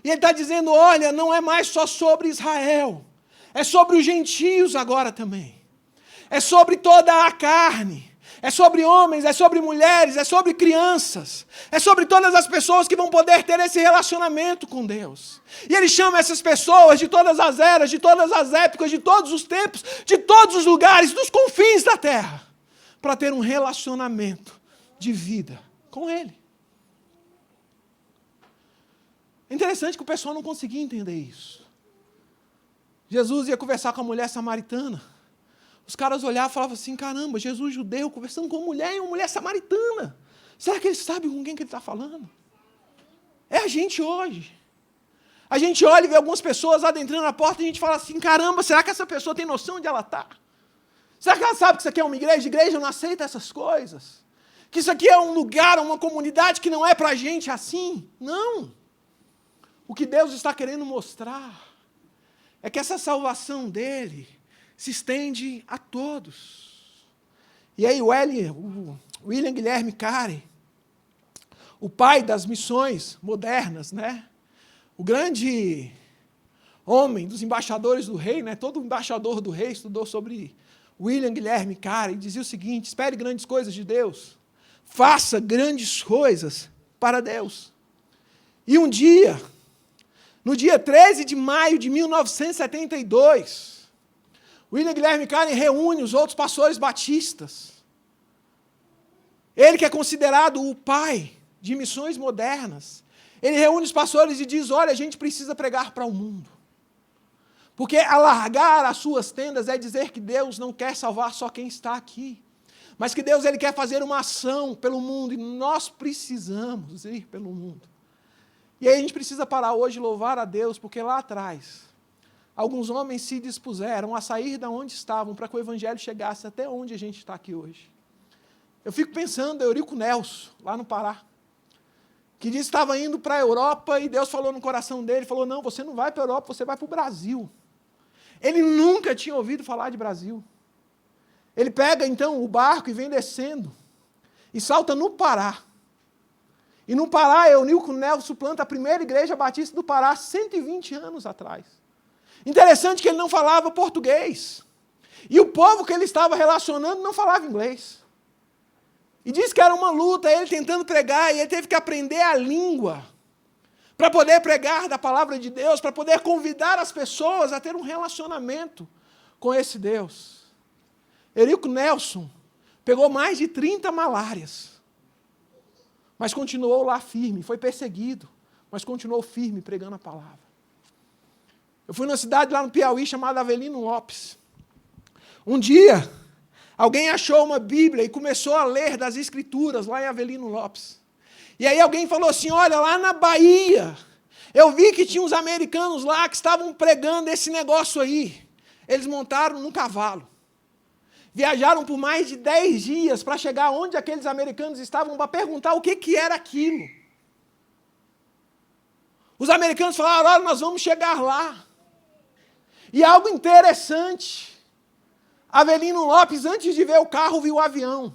e ele está dizendo: olha, não é mais só sobre Israel, é sobre os gentios agora também, é sobre toda a carne, é sobre homens, é sobre mulheres, é sobre crianças, é sobre todas as pessoas que vão poder ter esse relacionamento com Deus. E ele chama essas pessoas de todas as eras, de todas as épocas, de todos os tempos, de todos os lugares, dos confins da terra, para ter um relacionamento de vida com Ele. É interessante que o pessoal não conseguia entender isso. Jesus ia conversar com a mulher samaritana. Os caras olhavam e falavam assim: caramba, Jesus judeu conversando com uma mulher e uma mulher samaritana. Será que ele sabe com quem que ele está falando? É a gente hoje. A gente olha e vê algumas pessoas adentrando a porta e a gente fala assim: caramba, será que essa pessoa tem noção onde ela está? Será que ela sabe que isso aqui é uma igreja? Igreja não aceita essas coisas. Que isso aqui é um lugar, uma comunidade que não é para a gente assim. Não. O que Deus está querendo mostrar é que essa salvação dele se estende a todos. E aí o William Guilherme Carey, o pai das missões modernas, né? O grande homem dos embaixadores do rei, né? Todo embaixador do rei estudou sobre William Guilherme Carey, dizia o seguinte: espere grandes coisas de Deus, faça grandes coisas para Deus. E um dia, no dia 13 de maio de 1972, William Guilherme Carey reúne os outros pastores batistas. Ele que é considerado o pai de missões modernas. Ele reúne os pastores e diz: olha, a gente precisa pregar para o mundo. Porque alargar as suas tendas é dizer que Deus não quer salvar só quem está aqui, mas que Deus ele quer fazer uma ação pelo mundo, e nós precisamos ir pelo mundo. E aí a gente precisa parar hoje e louvar a Deus, porque lá atrás, alguns homens se dispuseram a sair de onde estavam para que o evangelho chegasse até onde a gente está aqui hoje. Eu fico pensando, Eurico Nelson, lá no Pará, que disse que estava indo para a Europa e Deus falou no coração dele, falou, não, você não vai para a Europa, você vai para o Brasil. Ele nunca tinha ouvido falar de Brasil. Ele pega, então, o barco e vem descendo, e salta no Pará. E no Pará, Eurico Nelson planta a primeira igreja batista do Pará, 120 anos atrás. Interessante que ele não falava português. E o povo que ele estava relacionando não falava inglês. E diz que era uma luta, ele tentando pregar, e ele teve que aprender a língua para poder pregar da palavra de Deus, para poder convidar as pessoas a ter um relacionamento com esse Deus. Eurico Nelson pegou mais de 30 malárias, mas continuou lá firme, foi perseguido, mas continuou firme pregando a palavra. Eu fui numa cidade lá no Piauí chamada Avelino Lopes. Um dia, alguém achou uma Bíblia e começou a ler das Escrituras lá em Avelino Lopes. E aí alguém falou assim, olha, lá na Bahia, eu vi que tinha uns americanos lá que estavam pregando esse negócio aí. Eles montaram num cavalo. Viajaram por mais de 10 dias para chegar onde aqueles americanos estavam para perguntar o que era aquilo. Os americanos falaram, olha, nós vamos chegar lá. E algo interessante, Avelino Lopes, antes de ver o carro, viu o avião.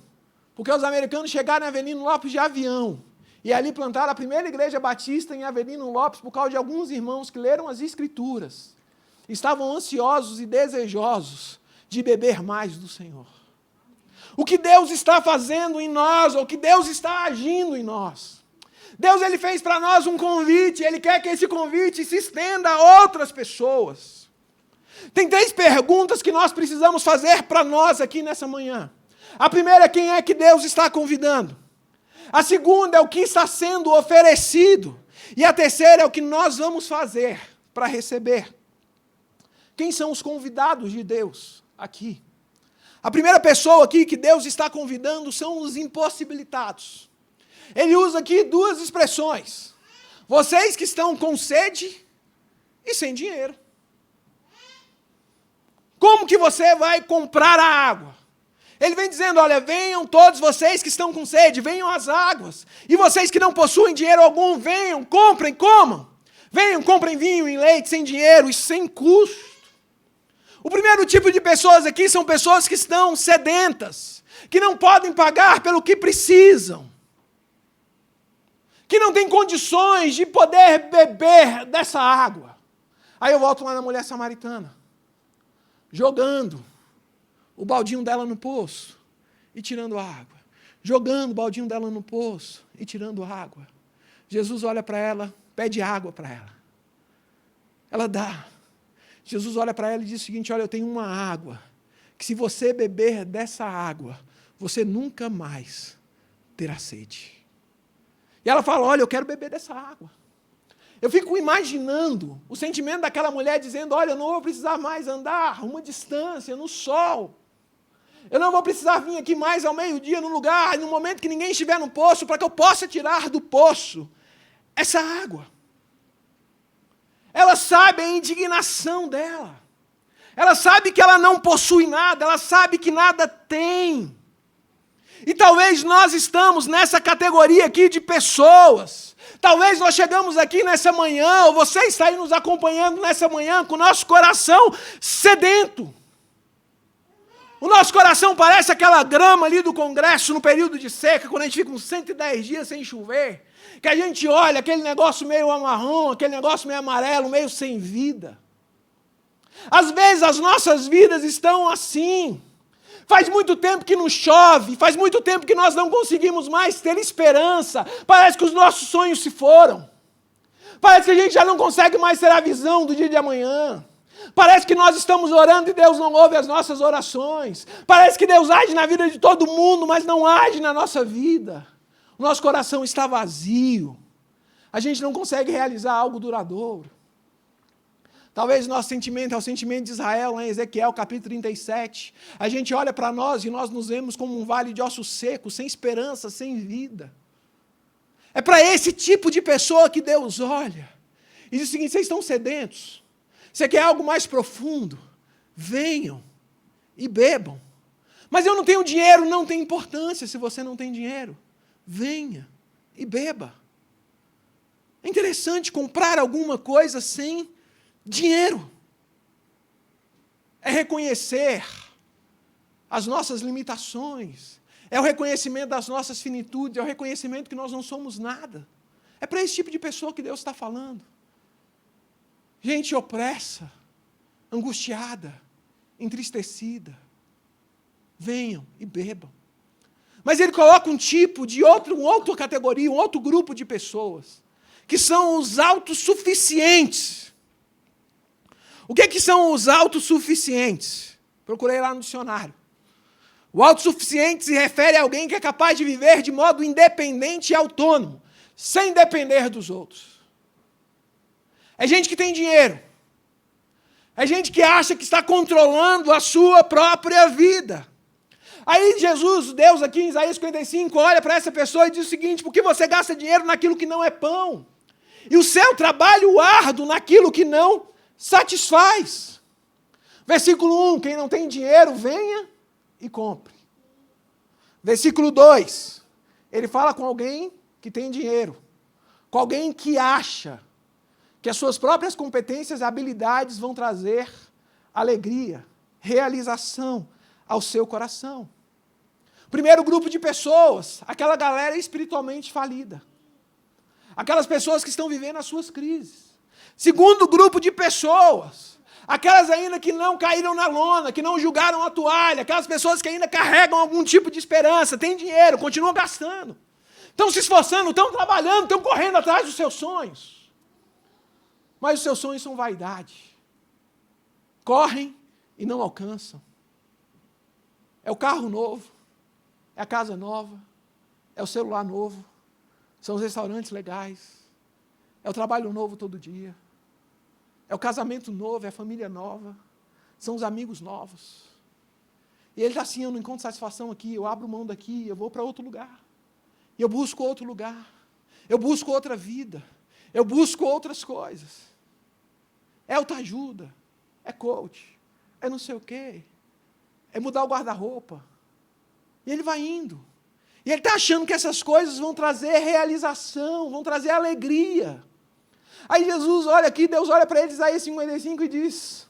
Porque os americanos chegaram em Avelino Lopes de avião. E ali plantaram a primeira igreja batista em Avelino Lopes por causa de alguns irmãos que leram as Escrituras. Estavam ansiosos e desejosos de beber mais do Senhor. O que Deus está fazendo em nós, ou o que Deus está agindo em nós. Deus ele fez para nós um convite, Ele quer que esse convite se estenda a outras pessoas. Tem 3 perguntas que nós precisamos fazer para nós aqui nessa manhã. A primeira é quem é que Deus está convidando. A segunda é o que está sendo oferecido. E a terceira é o que nós vamos fazer para receber. Quem são os convidados de Deus aqui? A primeira pessoa aqui que Deus está convidando são os impossibilitados. Ele usa aqui 2 expressões. Vocês que estão com sede e sem dinheiro. Como que você vai comprar a água? Ele vem dizendo, olha, venham todos vocês que estão com sede, venham às águas. E vocês que não possuem dinheiro algum, venham, comprem, comam. Venham, comprem vinho e leite sem dinheiro e sem custo. O primeiro tipo de pessoas aqui são pessoas que estão sedentas, que não podem pagar pelo que precisam, que não têm condições de poder beber dessa água. Aí eu volto lá na mulher samaritana, jogando o baldinho dela no poço e tirando água. Jogando o baldinho dela no poço e tirando água. Jesus olha para ela, pede água para ela. Ela dá. Jesus olha para ela e diz o seguinte, olha, eu tenho uma água, que se você beber dessa água, você nunca mais terá sede. E ela fala, olha, eu quero beber dessa água. Eu fico imaginando o sentimento daquela mulher dizendo, olha, eu não vou precisar mais andar uma distância no sol. Eu não vou precisar vir aqui mais ao meio-dia no lugar, no momento que ninguém estiver no poço, para que eu possa tirar do poço essa água. Ela sabe a indignação dela. Ela sabe que ela não possui nada, ela sabe que nada tem. E talvez nós estamos nessa categoria aqui de pessoas. Talvez nós chegamos aqui nessa manhã, ou você está aí nos acompanhando nessa manhã, com o nosso coração sedento. O nosso coração parece aquela grama ali do Congresso no período de seca, quando a gente fica uns 110 dias sem chover, que a gente olha aquele negócio meio marrom, aquele negócio meio amarelo, meio sem vida. Às vezes as nossas vidas estão assim. Faz muito tempo que não chove, faz muito tempo que nós não conseguimos mais ter esperança. Parece que os nossos sonhos se foram. Parece que a gente já não consegue mais ter a visão do dia de amanhã. Parece que nós estamos orando e Deus não ouve as nossas orações. Parece que Deus age na vida de todo mundo, mas não age na nossa vida. O nosso coração está vazio. A gente não consegue realizar algo duradouro. Talvez nosso sentimento é o sentimento de Israel, lá em Ezequiel, capítulo 37. A gente olha para nós e nós nos vemos como um vale de ossos secos, sem esperança, sem vida. É para esse tipo de pessoa que Deus olha. E diz o seguinte, vocês estão sedentos? Você quer algo mais profundo? Venham e bebam. Mas eu não tenho dinheiro, não tem importância se você não tem dinheiro. Venha e beba. É interessante comprar alguma coisa sem dinheiro. É reconhecer as nossas limitações, é o reconhecimento das nossas finitudes, é o reconhecimento que nós não somos nada. É para esse tipo de pessoa que Deus está falando. Gente opressa, angustiada, entristecida. Venham e bebam. Mas ele coloca um tipo de outra categoria, um outro grupo de pessoas, que são os autossuficientes. O que são os autossuficientes? Procurei lá no dicionário. O autossuficiente se refere a alguém que é capaz de viver de modo independente e autônomo, sem depender dos outros. É gente que tem dinheiro. É gente que acha que está controlando a sua própria vida. Aí Jesus, Deus aqui em Isaías 55, olha para essa pessoa e diz o seguinte: por que você gasta dinheiro naquilo que não é pão? E o seu trabalho árduo naquilo que não satisfaz. Versículo 1, quem não tem dinheiro, venha e compre. Versículo 2, ele fala com alguém que tem dinheiro, com alguém que acha que as suas próprias competências e habilidades vão trazer alegria, realização ao seu coração. Primeiro grupo de pessoas, aquela galera espiritualmente falida. Aquelas pessoas que estão vivendo as suas crises. Segundo grupo de pessoas, aquelas ainda que não caíram na lona, que não julgaram a toalha, aquelas pessoas que ainda carregam algum tipo de esperança, têm dinheiro, continuam gastando, estão se esforçando, estão trabalhando, estão correndo atrás dos seus sonhos. Mas os seus sonhos são vaidade. Correm e não alcançam. É o carro novo, é a casa nova, é o celular novo, são os restaurantes legais, é o trabalho novo todo dia, é o casamento novo, é a família nova, são os amigos novos. E ele está assim: eu não encontro satisfação aqui, eu abro mão daqui, eu vou para outro lugar. E eu busco outro lugar, eu busco outra vida, eu busco outras coisas. É autoajuda, é coach, é não sei o quê, é mudar o guarda-roupa. E ele vai indo. E ele está achando que essas coisas vão trazer realização, vão trazer alegria. Aí Jesus olha aqui, Deus olha para eles, Isaías 55, e diz: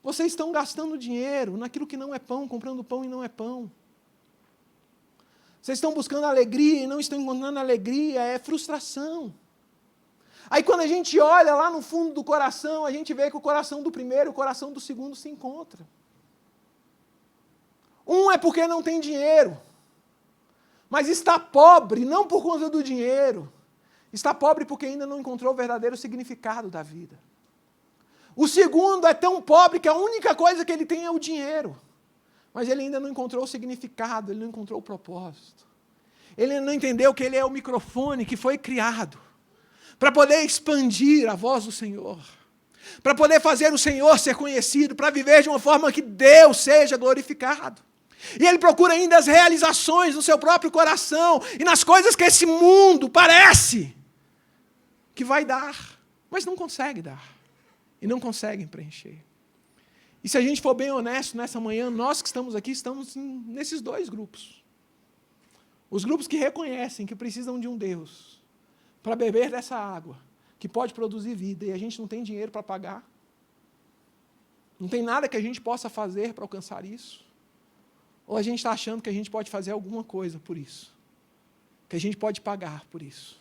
vocês estão gastando dinheiro naquilo que não é pão, comprando pão e não é pão. Vocês estão buscando alegria e não estão encontrando alegria, é frustração. Aí quando a gente olha lá no fundo do coração, a gente vê que o coração do primeiro e o coração do segundo se encontram. Um é porque não tem dinheiro, mas está pobre não por conta do dinheiro, está pobre porque ainda não encontrou o verdadeiro significado da vida. O segundo é tão pobre que a única coisa que ele tem é o dinheiro, mas ele ainda não encontrou o significado, ele não encontrou o propósito. Ele não entendeu que ele é o microfone que foi criado para poder expandir a voz do Senhor, para poder fazer o Senhor ser conhecido, para viver de uma forma que Deus seja glorificado. E ele procura ainda as realizações no seu próprio coração e nas coisas que esse mundo parece que vai dar, mas não consegue dar. E não conseguem preencher. E se a gente for bem honesto nessa manhã, nós que estamos aqui, estamos nesses dois grupos. Os grupos que reconhecem que precisam de um Deus para beber dessa água, que pode produzir vida, e a gente não tem dinheiro para pagar. Não tem nada que a gente possa fazer para alcançar isso. Ou a gente está achando que a gente pode fazer alguma coisa por isso. Que a gente pode pagar por isso.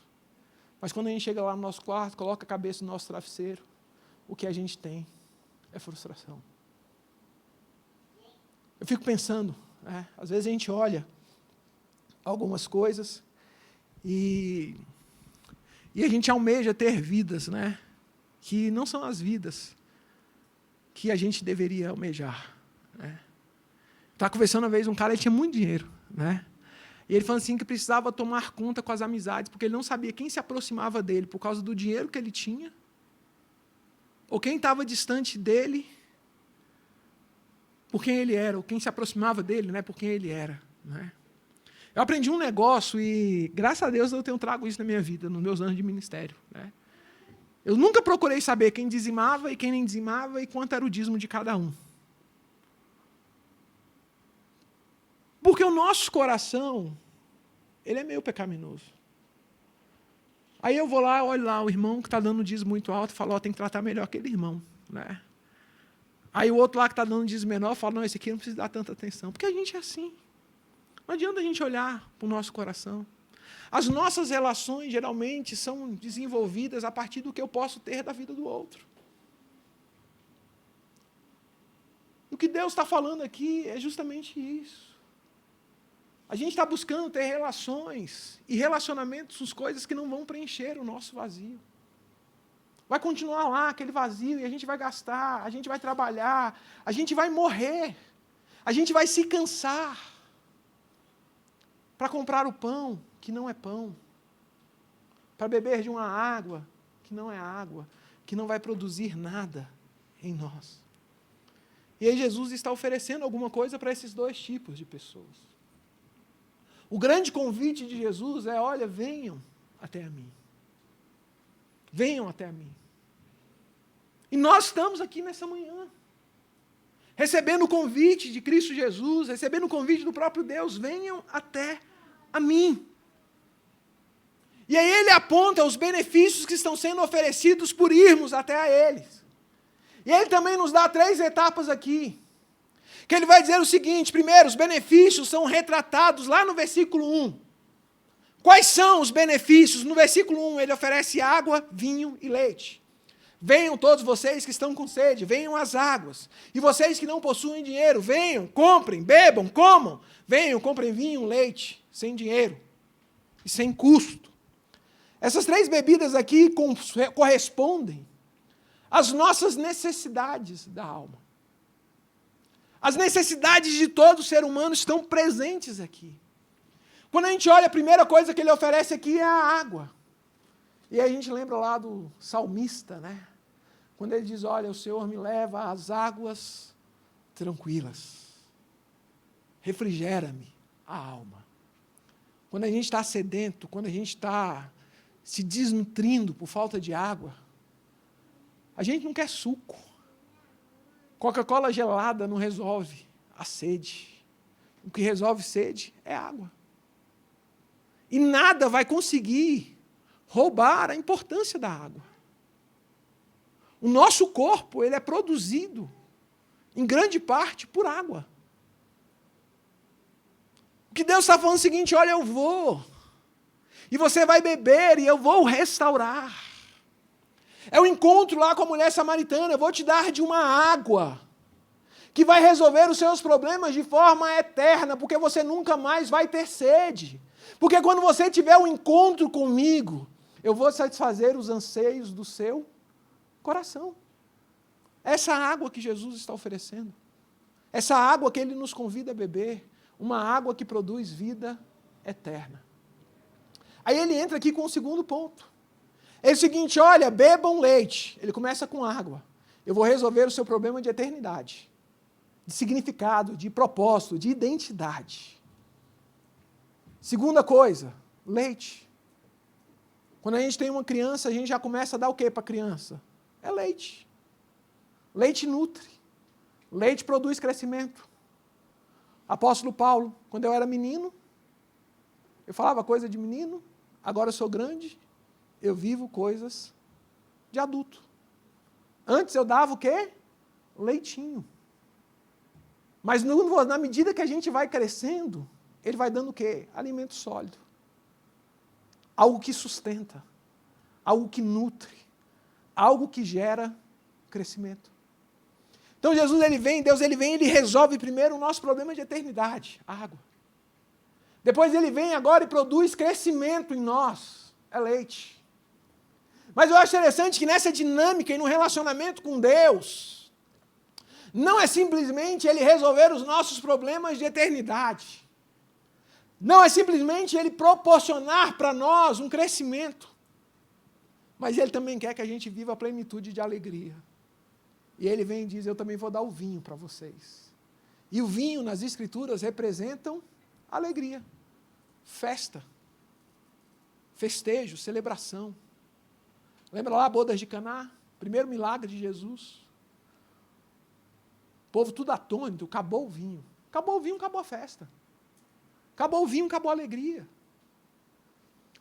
Mas quando a gente chega lá no nosso quarto, coloca a cabeça no nosso travesseiro, o que a gente tem é frustração. Eu fico pensando, às vezes a gente olha algumas coisas e a gente almeja ter vidas, que não são as vidas que a gente deveria almejar. Estava conversando uma vez, um cara, ele tinha muito dinheiro, E ele falou assim que precisava tomar conta com as amizades, porque ele não sabia quem se aproximava dele por causa do dinheiro que ele tinha, ou quem estava distante dele por quem ele era, ou quem se aproximava dele, por quem ele era. Eu aprendi um negócio e, graças a Deus, eu tenho trago isso na minha vida, nos meus anos de ministério. Eu nunca procurei saber quem dizimava e quem nem dizimava e quanto era o dízimo de cada um. Porque o nosso coração, ele é meio pecaminoso. Aí eu vou lá, olho lá, o irmão que está dando dízimo muito alto, falo, ó, tem que tratar melhor aquele irmão, né? Aí o outro lá que está dando dízimo menor, fala, não, esse aqui não precisa dar tanta atenção. Porque a gente é assim. Não adianta a gente olhar para o nosso coração. As nossas relações, geralmente, são desenvolvidas a partir do que eu posso ter da vida do outro. O que Deus está falando aqui é justamente isso. A gente está buscando ter relações, e relacionamentos são coisas que não vão preencher o nosso vazio. Vai continuar lá aquele vazio, e a gente vai gastar, a gente vai trabalhar, a gente vai morrer, a gente vai se cansar para comprar o pão que não é pão, para beber de uma água que não é água, que não vai produzir nada em nós. E aí Jesus está oferecendo alguma coisa para esses dois tipos de pessoas. O grande convite de Jesus é, olha, venham até a mim. Venham até a mim. E nós estamos aqui nessa manhã, recebendo o convite de Cristo Jesus, recebendo o convite do próprio Deus, venham até a mim. E aí ele aponta os benefícios que estão sendo oferecidos por irmos até a eles. E ele também nos dá 3 etapas aqui. Que ele vai dizer o seguinte, primeiro, os benefícios são retratados lá no versículo 1. Quais são os benefícios? No versículo 1, ele oferece água, vinho e leite. Venham todos vocês que estão com sede, venham às águas. E vocês que não possuem dinheiro, venham, comprem, bebam, comam. Venham, comprem vinho, leite, sem dinheiro e sem custo. Essas 3 bebidas aqui correspondem às nossas necessidades da alma. As necessidades de todo ser humano estão presentes aqui. Quando a gente olha, a primeira coisa que ele oferece aqui é a água. E aí a gente lembra lá do salmista, né? Quando ele diz, olha, o Senhor me leva às águas tranquilas. Refrigera-me a alma. Quando a gente está sedento, quando a gente está se desnutrindo por falta de água, a gente não quer suco. Coca-Cola gelada não resolve a sede. O que resolve sede é água. E nada vai conseguir roubar a importância da água. O nosso corpo, ele é produzido, em grande parte, por água. O que Deus está falando é o seguinte, olha, eu vou, e você vai beber, e eu vou restaurar. É o encontro lá com a mulher samaritana, eu vou te dar de uma água que vai resolver os seus problemas de forma eterna, porque você nunca mais vai ter sede. Porque quando você tiver um encontro comigo, eu vou satisfazer os anseios do seu coração. Essa água que Jesus está oferecendo, essa água que Ele nos convida a beber, uma água que produz vida eterna. Aí ele entra aqui com o segundo ponto. É o seguinte, olha, bebam leite. Ele começa com água. Eu vou resolver o seu problema de eternidade, de significado, de propósito, de identidade. Segunda coisa, leite. Quando a gente tem uma criança, a gente já começa a dar o que para a criança? É leite. Leite nutre. Leite produz crescimento. Apóstolo Paulo, quando eu era menino, eu falava coisa de menino, agora eu sou grande, eu vivo coisas de adulto. Antes eu dava o quê? Leitinho. Mas na medida que a gente vai crescendo, ele vai dando o quê? Alimento sólido. Algo que sustenta, algo que nutre, algo que gera crescimento. Então Jesus, Deus ele vem, ele resolve primeiro o nosso problema de eternidade, a água. Depois ele vem agora e produz crescimento em nós, é leite. Mas eu acho interessante que nessa dinâmica e no relacionamento com Deus, não é simplesmente Ele resolver os nossos problemas de eternidade. Não é simplesmente Ele proporcionar para nós um crescimento. Mas Ele também quer que a gente viva a plenitude de alegria. E Ele vem e diz, eu também vou dar o vinho para vocês. E o vinho nas Escrituras representam alegria, festa, festejo, celebração. Lembra lá, bodas de Caná? Primeiro milagre de Jesus. O povo tudo atônito, acabou o vinho. Acabou o vinho, acabou a festa. Acabou o vinho, acabou a alegria.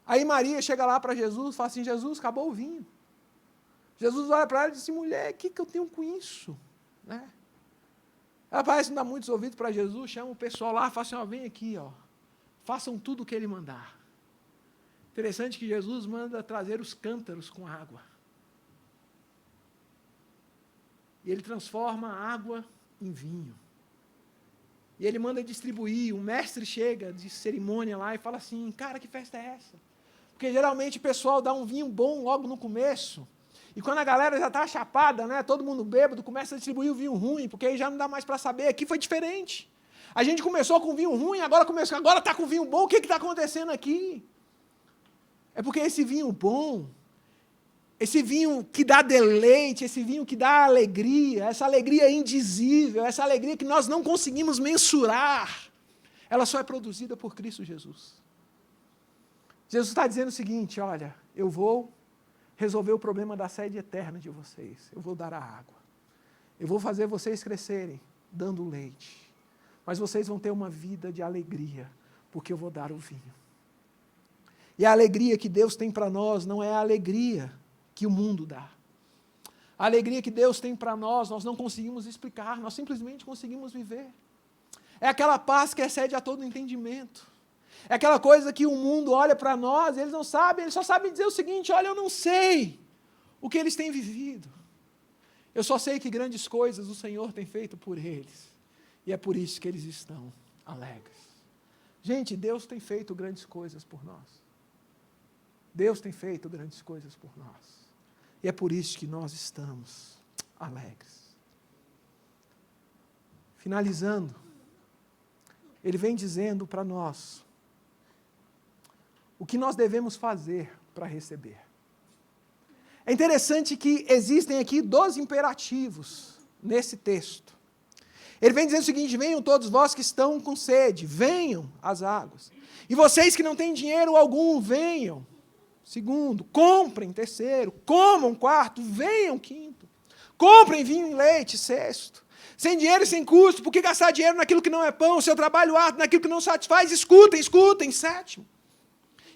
Aí Maria chega lá para Jesus e fala assim, Jesus, acabou o vinho. Jesus olha para ela e diz assim, mulher, o que eu tenho com isso? Né? Ela parece não dar muitos ouvidos para Jesus, chama o pessoal lá e fala assim, ó, vem aqui, ó, façam tudo o que ele mandar. Interessante que Jesus manda trazer os cântaros com água. E ele transforma a água em vinho. E ele manda distribuir, o mestre chega de cerimônia lá e fala assim, cara, que festa é essa? Porque geralmente o pessoal dá um vinho bom logo no começo, e quando a galera já está chapada, né, todo mundo bêbado, começa a distribuir o vinho ruim, porque aí já não dá mais para saber, aqui foi diferente. A gente começou com vinho ruim, agora está com vinho bom, o que está acontecendo aqui? É porque esse vinho bom, esse vinho que dá deleite, esse vinho que dá alegria, essa alegria indizível, essa alegria que nós não conseguimos mensurar, ela só é produzida por Cristo Jesus. Jesus está dizendo o seguinte, olha, eu vou resolver o problema da sede eterna de vocês, eu vou dar a água, eu vou fazer vocês crescerem dando leite, mas vocês vão ter uma vida de alegria, porque eu vou dar o vinho. E a alegria que Deus tem para nós não é a alegria que o mundo dá. A alegria que Deus tem para nós não conseguimos explicar, nós simplesmente conseguimos viver. É aquela paz que excede a todo entendimento. É aquela coisa que o mundo olha para nós e eles não sabem, eles só sabem dizer o seguinte, olha, eu não sei o que eles têm vivido. Eu só sei que grandes coisas o Senhor tem feito por eles. E é por isso que eles estão alegres. Gente, Deus tem feito grandes coisas por nós. Deus tem feito grandes coisas por nós. E é por isso que nós estamos alegres. Finalizando, ele vem dizendo para nós o que nós devemos fazer para receber. É interessante que existem aqui 2 imperativos nesse texto. Ele vem dizendo o seguinte, venham todos vós que estão com sede, venham às águas. E vocês que não têm dinheiro algum, venham. 2, comprem. 3, comam. 4, venham. 5, comprem vinho e leite. 6, sem dinheiro e sem custo, por que gastar dinheiro naquilo que não é pão, seu trabalho árduo naquilo que não satisfaz? Escutem. 7,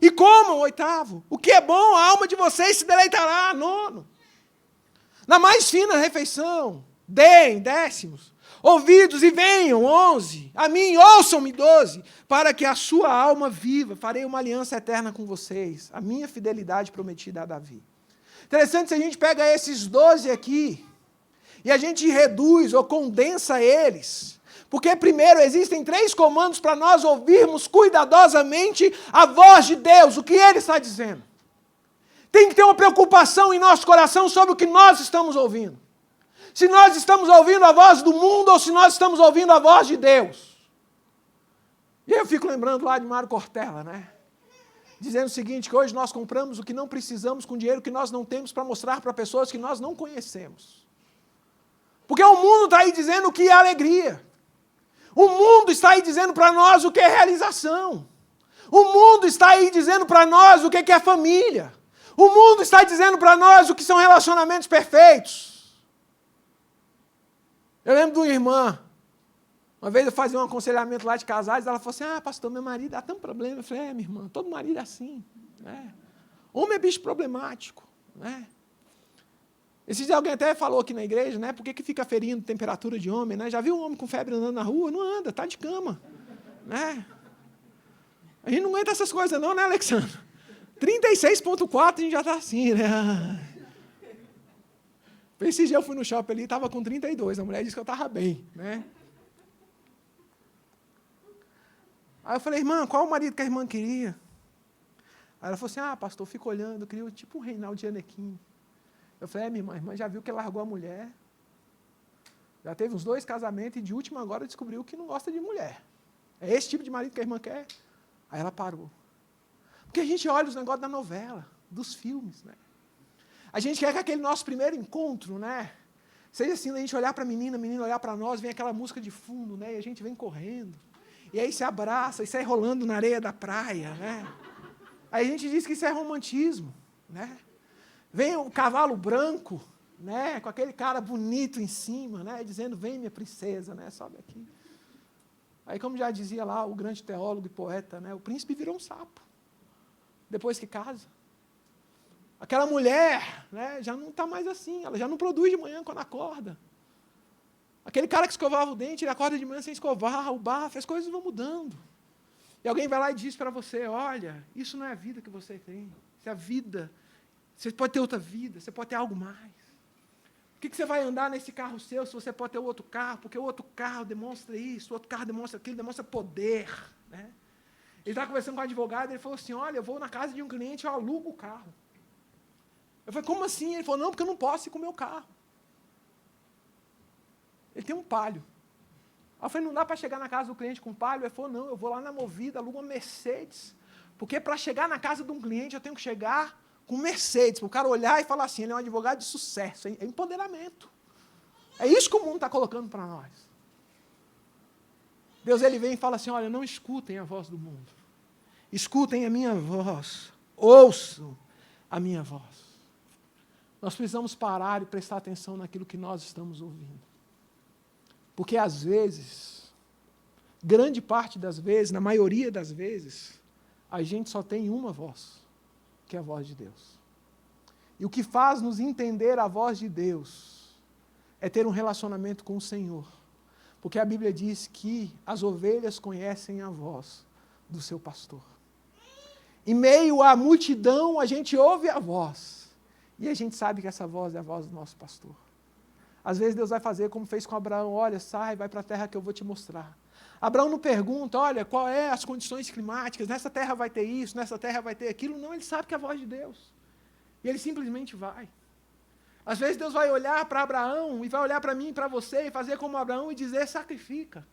e comam. 8, o que é bom, a alma de vocês se deleitará. 9, na mais fina refeição, deem. 10, ouvidos e venham. 11, a mim, ouçam-me. 12, para que a sua alma viva, farei uma aliança eterna com vocês, a minha fidelidade prometida a Davi. Interessante se a gente pega esses 12 aqui, e a gente reduz ou condensa eles, porque primeiro existem 3 comandos para nós ouvirmos cuidadosamente a voz de Deus, o que Ele está dizendo. Tem que ter uma preocupação em nosso coração sobre o que nós estamos ouvindo. Se nós estamos ouvindo a voz do mundo ou se nós estamos ouvindo a voz de Deus. E aí eu fico lembrando lá de Mário Cortella, né? Dizendo o seguinte, que hoje nós compramos o que não precisamos com dinheiro que nós não temos para mostrar para pessoas que nós não conhecemos. Porque o mundo está aí dizendo o que é alegria. O mundo está aí dizendo para nós o que é realização. O mundo está aí dizendo para nós o que é família. O mundo está dizendo para nós o que são relacionamentos perfeitos. Eu lembro de uma irmã, uma vez eu fazia um aconselhamento lá de casais, ela falou assim, pastor, meu marido dá tanto problema. Eu falei, minha irmã, todo marido é assim. Né? Homem é bicho problemático. Né? Esses dias alguém até falou aqui na igreja, né? Por que fica ferindo temperatura de homem? Né? Já viu um homem com febre andando na rua? Não anda, está de cama. Né? A gente não aguenta essas coisas não, né, Alexandre? 36,4 a gente já está assim, né? Esse dia eu fui no shopping ali e estava com 32. A mulher disse que eu estava bem, né? Aí eu falei, irmã, qual o marido que a irmã queria? Aí ela falou assim, pastor, eu fico olhando, eu queria tipo um Reinaldo Gianecchini. Eu falei, minha irmã já viu que largou a mulher. Já teve uns 2 casamentos e de último agora descobriu que não gosta de mulher. É esse tipo de marido que a irmã quer? Aí ela parou. Porque a gente olha os negócios da novela, dos filmes, né? A gente quer que aquele nosso primeiro encontro, né? Seja assim, a gente olhar para a menina olhar para nós, vem aquela música de fundo, né? E a gente vem correndo. E aí se abraça, e sai rolando na areia da praia, né? Aí a gente diz que isso é romantismo, né? Vem o cavalo branco, né? Com aquele cara bonito em cima, né? Dizendo, vem minha princesa, né? Sobe aqui. Aí, como já dizia lá o grande teólogo e poeta, né, o príncipe virou um sapo, depois que casa. Aquela mulher, né, já não está mais assim, ela já não produz de manhã quando acorda. Aquele cara que escovava o dente, ele acorda de manhã sem escovar, o bafo, as coisas vão mudando. E alguém vai lá e diz para você, olha, isso não é a vida que você tem, isso é a vida. Você pode ter outra vida, você pode ter algo mais. Por que você vai andar nesse carro seu se você pode ter outro carro? Porque o outro carro demonstra isso, o outro carro demonstra aquilo, demonstra poder. Né? Ele estava conversando com o advogado, ele falou assim, olha, eu vou na casa de um cliente, eu alugo o carro. Eu falei, como assim? Ele falou, não, porque eu não posso ir com o meu carro. Ele tem um Palio. Aí eu falei, não dá para chegar na casa do cliente com Palio? Ele falou, não, eu vou lá na Movida, alugo uma Mercedes. Porque para chegar na casa de um cliente, eu tenho que chegar com Mercedes, para o cara olhar e falar assim, ele é um advogado de sucesso, é empoderamento. É isso que o mundo está colocando para nós. Deus ele vem e fala assim, olha, não escutem a voz do mundo. Escutem a minha voz. Ouçam a minha voz. Nós precisamos parar e prestar atenção naquilo que nós estamos ouvindo. Porque às vezes, grande parte das vezes, na maioria das vezes, a gente só tem uma voz, que é a voz de Deus. E o que faz nos entender a voz de Deus é ter um relacionamento com o Senhor. Porque a Bíblia diz que as ovelhas conhecem a voz do seu pastor. Em meio à multidão, a gente ouve a voz. E a gente sabe que essa voz é a voz do nosso pastor. Às vezes Deus vai fazer como fez com Abraão, olha, sai, vai para a terra que eu vou te mostrar. Abraão não pergunta, olha, qual é as condições climáticas, nessa terra vai ter isso, nessa terra vai ter aquilo. Não, ele sabe que é a voz de Deus. E ele simplesmente vai. Às vezes Deus vai olhar para Abraão e vai olhar para mim e para você e fazer como Abraão e dizer, sacrifica.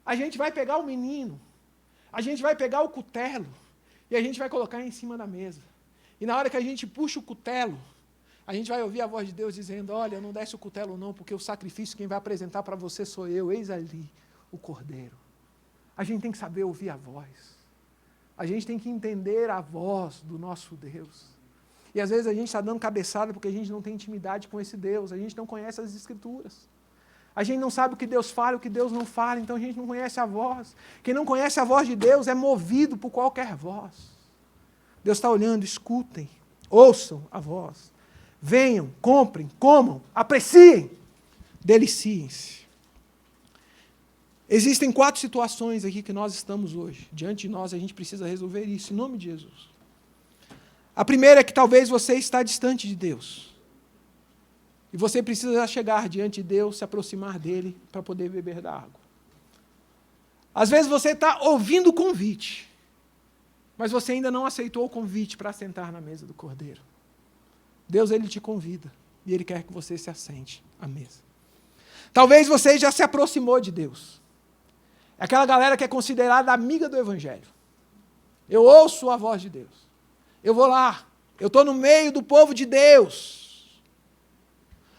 A gente vai pegar o menino, a gente vai pegar o cutelo e a gente vai colocar em cima da mesa. E na hora que a gente puxa o cutelo, a gente vai ouvir a voz de Deus dizendo, olha, não desce o cutelo não, porque o sacrifício quem vai apresentar para você sou eu, eis ali o cordeiro. A gente tem que saber ouvir a voz. A gente tem que entender a voz do nosso Deus. E às vezes a gente está dando cabeçada porque a gente não tem intimidade com esse Deus, a gente não conhece as Escrituras. A gente não sabe o que Deus fala e o que Deus não fala, então a gente não conhece a voz. Quem não conhece a voz de Deus é movido por qualquer voz. Deus está olhando, escutem, ouçam a voz. Venham, comprem, comam, apreciem, deliciem-se. Existem 4 situações aqui que nós estamos hoje. Diante de nós, a gente precisa resolver isso, em nome de Jesus. A primeira é que talvez você está distante de Deus. E você precisa chegar diante de Deus, se aproximar dele, para poder beber da água. Às vezes você está ouvindo o convite, mas você ainda não aceitou o convite para sentar na mesa do Cordeiro. Deus, ele te convida, e ele quer que você se assente à mesa. Talvez você já se aproximou de Deus. É aquela galera que é considerada amiga do Evangelho. Eu ouço a voz de Deus. Eu vou lá, eu estou no meio do povo de Deus.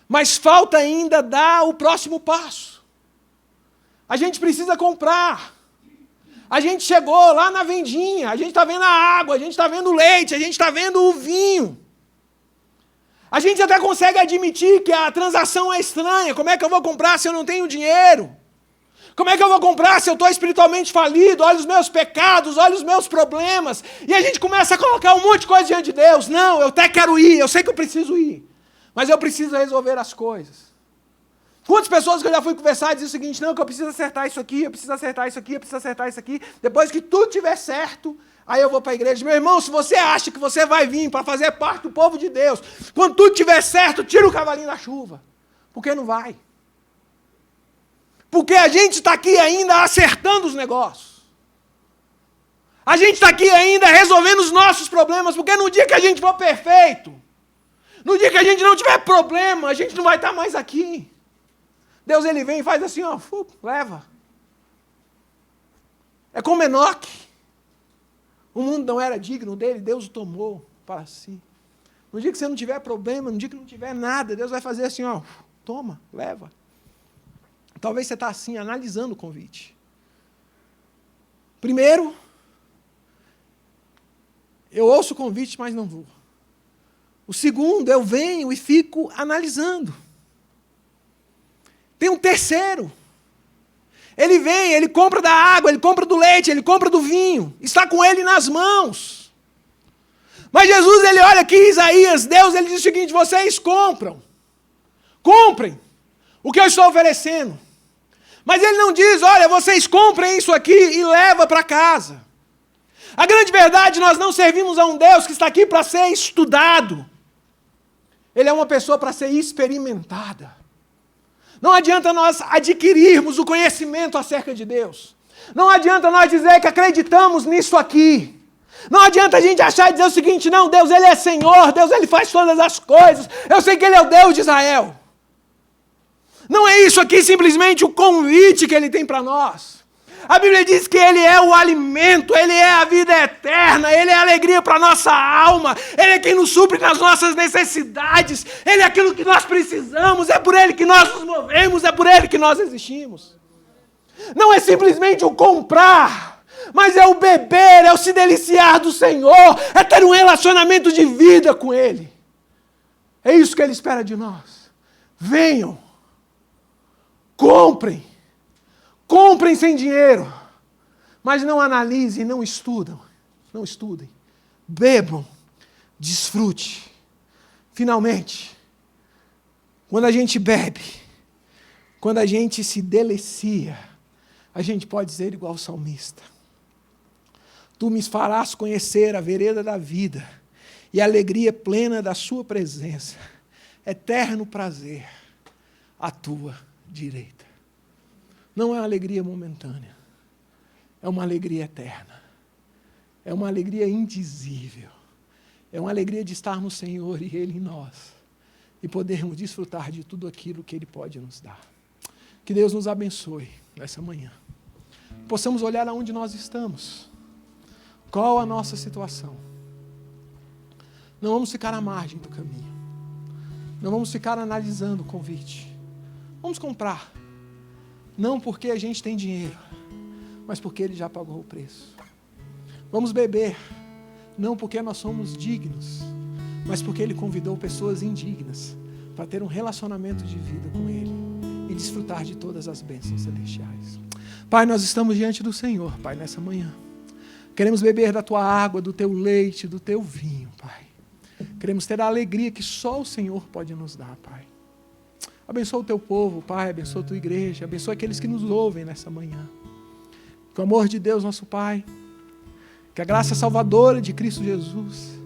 Mas falta ainda dar o próximo passo. A gente precisa comprar. A gente chegou lá na vendinha, a gente está vendo a água, a gente está vendo o leite, a gente está vendo o vinho. A gente até consegue admitir que a transação é estranha. Como é que eu vou comprar se eu não tenho dinheiro? Como é que eu vou comprar se eu estou espiritualmente falido? Olha os meus pecados, olha os meus problemas. E a gente começa a colocar um monte de coisa diante de Deus. Não, eu até quero ir, eu sei que eu preciso ir. Mas eu preciso resolver as coisas. Quantas pessoas que eu já fui conversar dizem o seguinte, não, que eu preciso acertar isso aqui, eu preciso acertar isso aqui, eu preciso acertar isso aqui. Depois que tudo estiver certo, aí eu vou para a igreja. Meu irmão, se você acha que você vai vir para fazer parte do povo de Deus, quando tudo estiver certo, tira o cavalinho da chuva. Porque não vai. Porque a gente está aqui ainda acertando os negócios. A gente está aqui ainda resolvendo os nossos problemas, porque no dia que a gente for perfeito, no dia que a gente não tiver problema, a gente não vai estar mais aqui. Deus ele vem e faz assim, ó, leva. É como Enoque. O mundo não era digno dele, Deus o tomou para si. No dia que você não tiver problema, no dia que não tiver nada, Deus vai fazer assim, ó, toma, leva. Talvez você está assim, analisando o convite. Primeiro, eu ouço o convite, mas não vou. O segundo, eu venho e fico analisando. Tem um terceiro. Ele vem, ele compra da água, ele compra do leite, ele compra do vinho. Está com ele nas mãos. Mas Jesus, ele olha aqui, Isaías, Deus, ele diz o seguinte: vocês compram. Comprem o que eu estou oferecendo. Mas ele não diz: olha, vocês comprem isso aqui e leva para casa. A grande verdade, nós não servimos a um Deus que está aqui para ser estudado. Ele é uma pessoa para ser experimentada. Não adianta nós adquirirmos o conhecimento acerca de Deus. Não adianta nós dizer que acreditamos nisso aqui. Não adianta a gente achar e dizer o seguinte: não, Deus, Ele é Senhor, Deus, Ele faz todas as coisas. Eu sei que Ele é o Deus de Israel. Não é isso aqui simplesmente o convite que Ele tem para nós. A Bíblia diz que Ele é o alimento, Ele é a vida eterna, Ele é a alegria para a nossa alma, Ele é quem nos supre nas nossas necessidades, Ele é aquilo que nós precisamos, é por Ele que nós nos movemos, é por Ele que nós existimos. Não é simplesmente o comprar, mas é o beber, é o se deliciar do Senhor, é ter um relacionamento de vida com Ele. É isso que Ele espera de nós. Venham, comprem. Comprem sem dinheiro, mas não analisem, não estudem. Bebam, desfrute. Finalmente, quando a gente bebe, quando a gente se delicia, a gente pode dizer igual o salmista: tu me farás conhecer a vereda da vida e a alegria plena da sua presença, eterno prazer à tua direita. Não é uma alegria momentânea, é uma alegria eterna, é uma alegria indizível, é uma alegria de estar no Senhor e Ele em nós, e podermos desfrutar de tudo aquilo que Ele pode nos dar. Que Deus nos abençoe nessa manhã, possamos olhar aonde nós estamos, qual a nossa situação. Não vamos ficar à margem do caminho, não vamos ficar analisando o convite, vamos comprar. Não porque a gente tem dinheiro, mas porque Ele já pagou o preço. Vamos beber, não porque nós somos dignos, mas porque Ele convidou pessoas indignas para ter um relacionamento de vida com Ele e desfrutar de todas as bênçãos celestiais. Pai, nós estamos diante do Senhor, Pai, nessa manhã. Queremos beber da Tua água, do Teu leite, do Teu vinho, Pai. Queremos ter a alegria que só o Senhor pode nos dar, Pai. Abençoa o Teu povo, Pai, abençoa a Tua igreja, abençoa aqueles que nos ouvem nessa manhã. Que o amor de Deus, nosso Pai, que a graça salvadora de Cristo Jesus,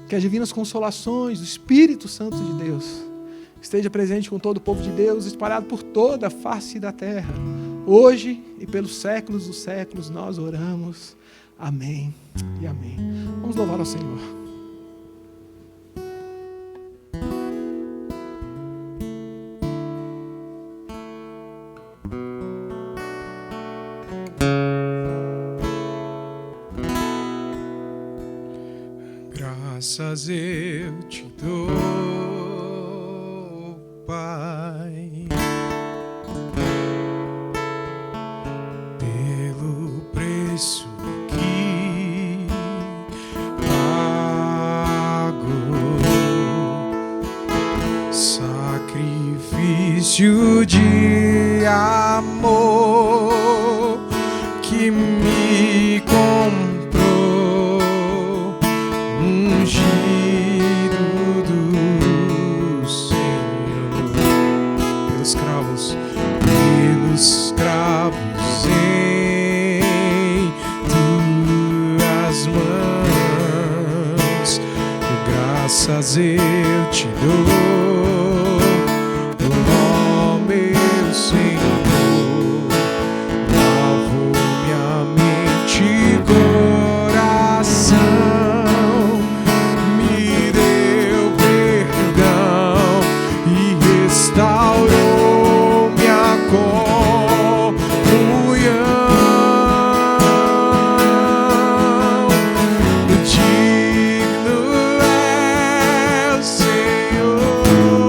que as divinas consolações do Espírito Santo de Deus esteja presente com todo o povo de Deus, espalhado por toda a face da terra, hoje e pelos séculos dos séculos, nós oramos. Amém e amém. Vamos louvar ao Senhor. Graças eu te dou, Pai, pelo preço que pagou, sacrifício de amor que me comprou. Pelos cravos em tuas mãos, graças eu te dou, ó meu Senhor, lavo minha mente e coração, me deu perdão e restaurou digno é o Senhor.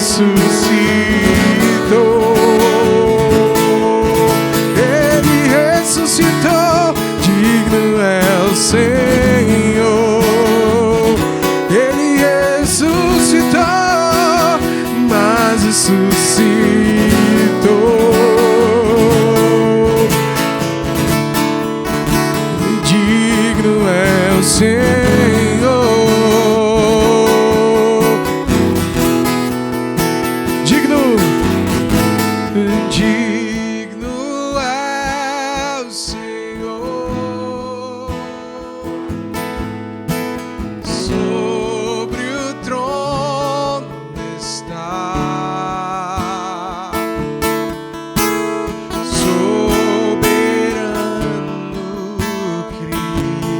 ressuscitou, digno é o Senhor. Ele ressuscitou, mas ressuscitou. Digno é o Senhor. Digno é o Senhor. Sobre o trono está, soberano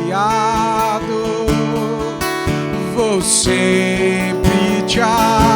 Criador. Vou sempre te adorar.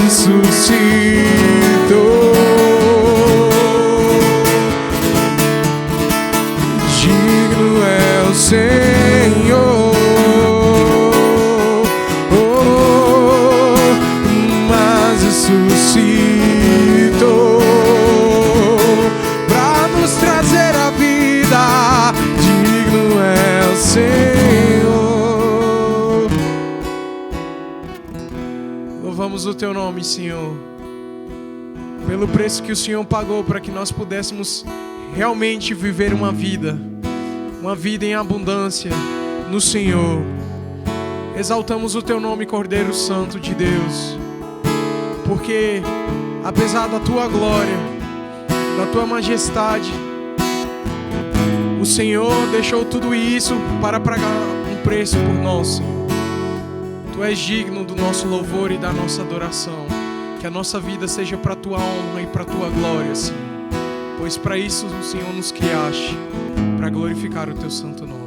Ressuscitou. Digno é o Senhor. Mas ressuscitou para nos trazer a vida. Digno é o Senhor. Louvamos o teu nome, Senhor, pelo preço que o Senhor pagou para que nós pudéssemos realmente viver uma vida em abundância no Senhor. Exaltamos o teu nome, Cordeiro Santo de Deus, porque apesar da tua glória, da tua majestade, o Senhor deixou tudo isso para pagar um preço por nós, Senhor. Tu és digno do nosso louvor e da nossa adoração. Que a nossa vida seja para a tua honra e para a tua glória, Senhor. Pois para isso o Senhor nos criaste, para glorificar o teu santo nome.